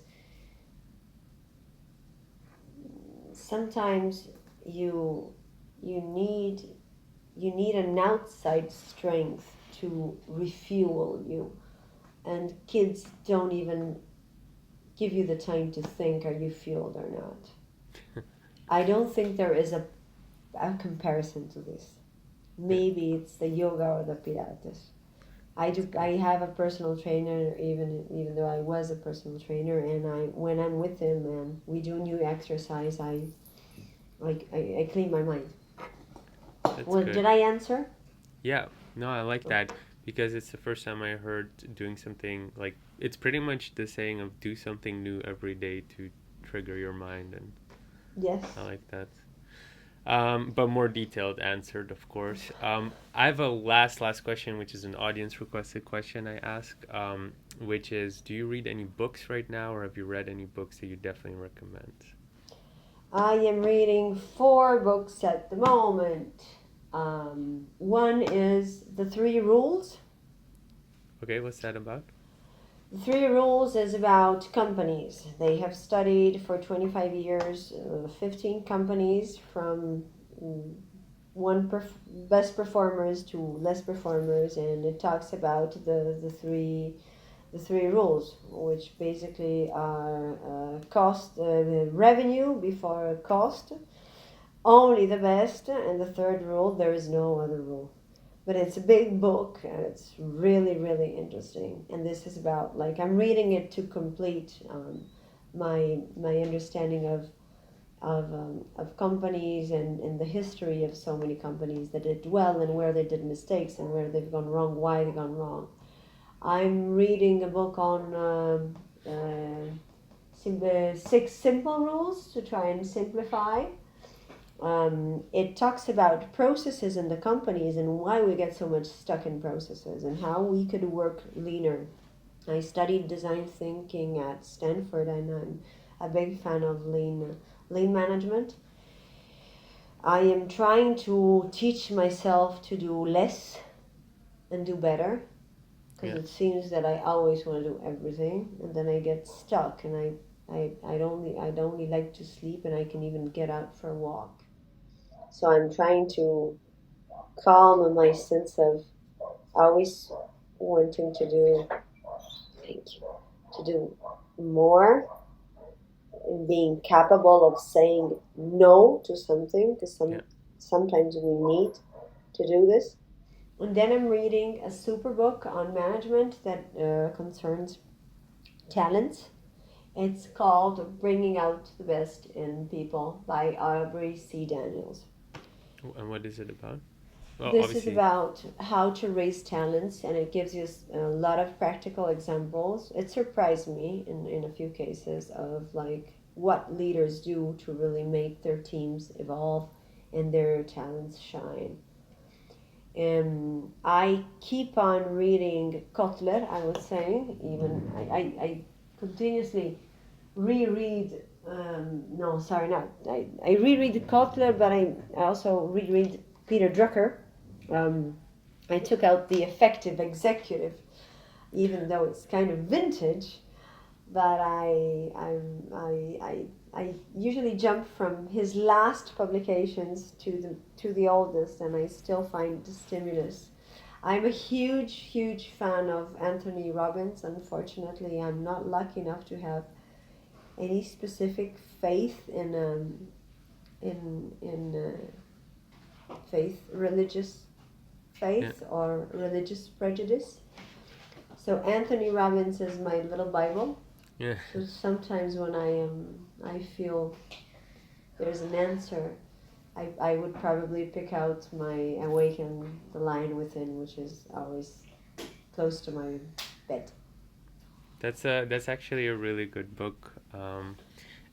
sometimes you you need an outside strength to refuel you, and kids don't even give you the time to think, are you fueled or not. I don't think there is a comparison to this. Yeah, Maybe it's the yoga or the pilates. that's I good. have a personal trainer, even though I was a personal trainer, and I when I'm with him and we do new exercise, I clean my mind. That's Well, good. did I answer? Yeah, no, I like that because it's the first time I heard doing something like it's pretty much the saying of do something new every day to trigger your mind, and Yes. I like that. But more detailed answered, of course. I have a last question, which is an audience requested question I ask, which is, do you read any books right now, or have you read any books that you definitely recommend? I am reading 4 books at the moment. One is The Three Rules. Okay, what's that about? The Three Rules is about companies. They have studied for 25 years 15 companies from one best performers to less performers, and it talks about the three rules, which basically are cost, the revenue before cost, only the best, and the third rule, there is no other rule. But it's a big book and it's really, really interesting. And this is about, like, I'm reading it to complete my understanding of companies, and the history of so many companies that did well and where they did mistakes and where they've gone wrong, why they've gone wrong. I'm reading a book on 6 simple rules to try and simplify. It talks about processes in the companies and why we get so much stuck in processes and how we could work leaner. I studied design thinking at Stanford, and I'm a big fan of lean management. I am trying to teach myself to do less and do better, because Yeah, it seems that I always want to do everything, and then I get stuck, and I'd only like to sleep, and I can even get out for a walk. So I'm trying to calm my sense of always wanting to do, thank you, to do more, and being capable of saying no to something, because yeah, sometimes we need to do this. And then I'm reading a super book on management that concerns talent. It's called Bringing Out the Best in People by Aubrey C. Daniels. and what is it about? Well, This is obviously, about how to raise talents, and it gives you a lot of practical examples. It surprised me in a few cases of like what leaders do to really make their teams evolve and their talents shine. I keep on reading Kotler, I was saying, even I continuously reread. No, sorry, not. I reread Kotler, but I also reread Peter Drucker. I took out the effective executive, even though it's kind of vintage, but I usually jump from his last publications to the oldest, and I still find the stimulus. I'm a huge fan of Anthony Robbins. Unfortunately, I'm not lucky enough to have any specific faith in faith, religious yeah, faith or religious prejudice. So Anthony Robbins is my little Bible. yeah. So sometimes when I feel there's an answer, I would probably pick out my Awaken the Lion Within, which is always close to my bed. That's actually a really good book.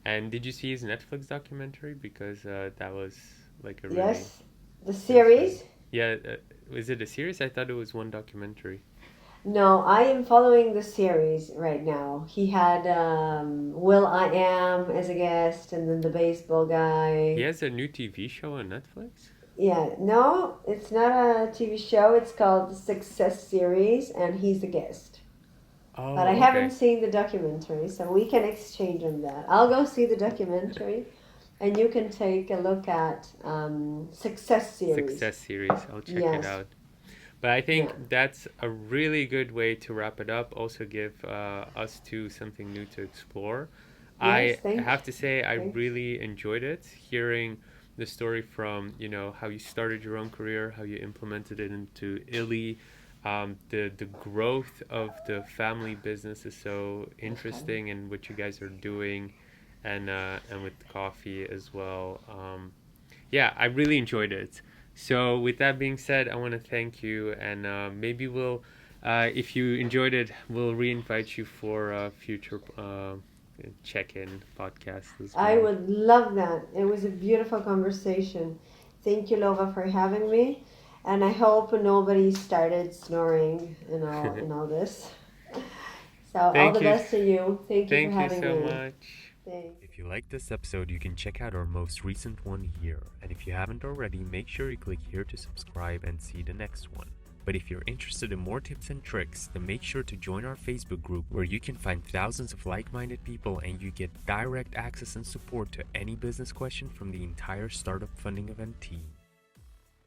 And did you see his Netflix documentary? Because that was like a really Yes, the inspiring. series. Yeah, is it a series? I thought it was one documentary. No, I am following the series right now. He had Will I Am as a guest, and then the baseball He guy. has a new TV show on Netflix. Yeah, no, it's not a TV show. It's called the Success Series, and he's the guest. But I Oh, haven't okay. seen the documentary, so we can exchange on that. I'll go see the documentary, and you can take a look at Success Series. Success series. I'll check it Yes, out. But I yeah, think that's a really good way to wrap it up. Also, give us two something new to explore. yes. I have to say, I Thanks. really enjoyed it, hearing the story from how you started your own career, how you implemented it into Illy. The growth of the family business is so interesting, and what you guys are doing, and with coffee as well. Yeah, I really enjoyed it. So with that being said, I want to thank you, and maybe we'll, if you enjoyed it, we'll re-invite you for future check-in podcasts as I well. would love that. It was a beautiful conversation. Thank you, Lova, for having me. And I hope nobody started snoring in all this. So all Thank the you, best to you. Thank you for thank you having so me. much. Thanks. If you liked this episode, you can check out our most recent one here. And if you haven't already, make sure you click here to subscribe and see the next one. But if you're interested in more tips and tricks, then make sure to join our Facebook group where you can find thousands of like-minded people and you get direct access and support to any business question from the entire startup funding event team.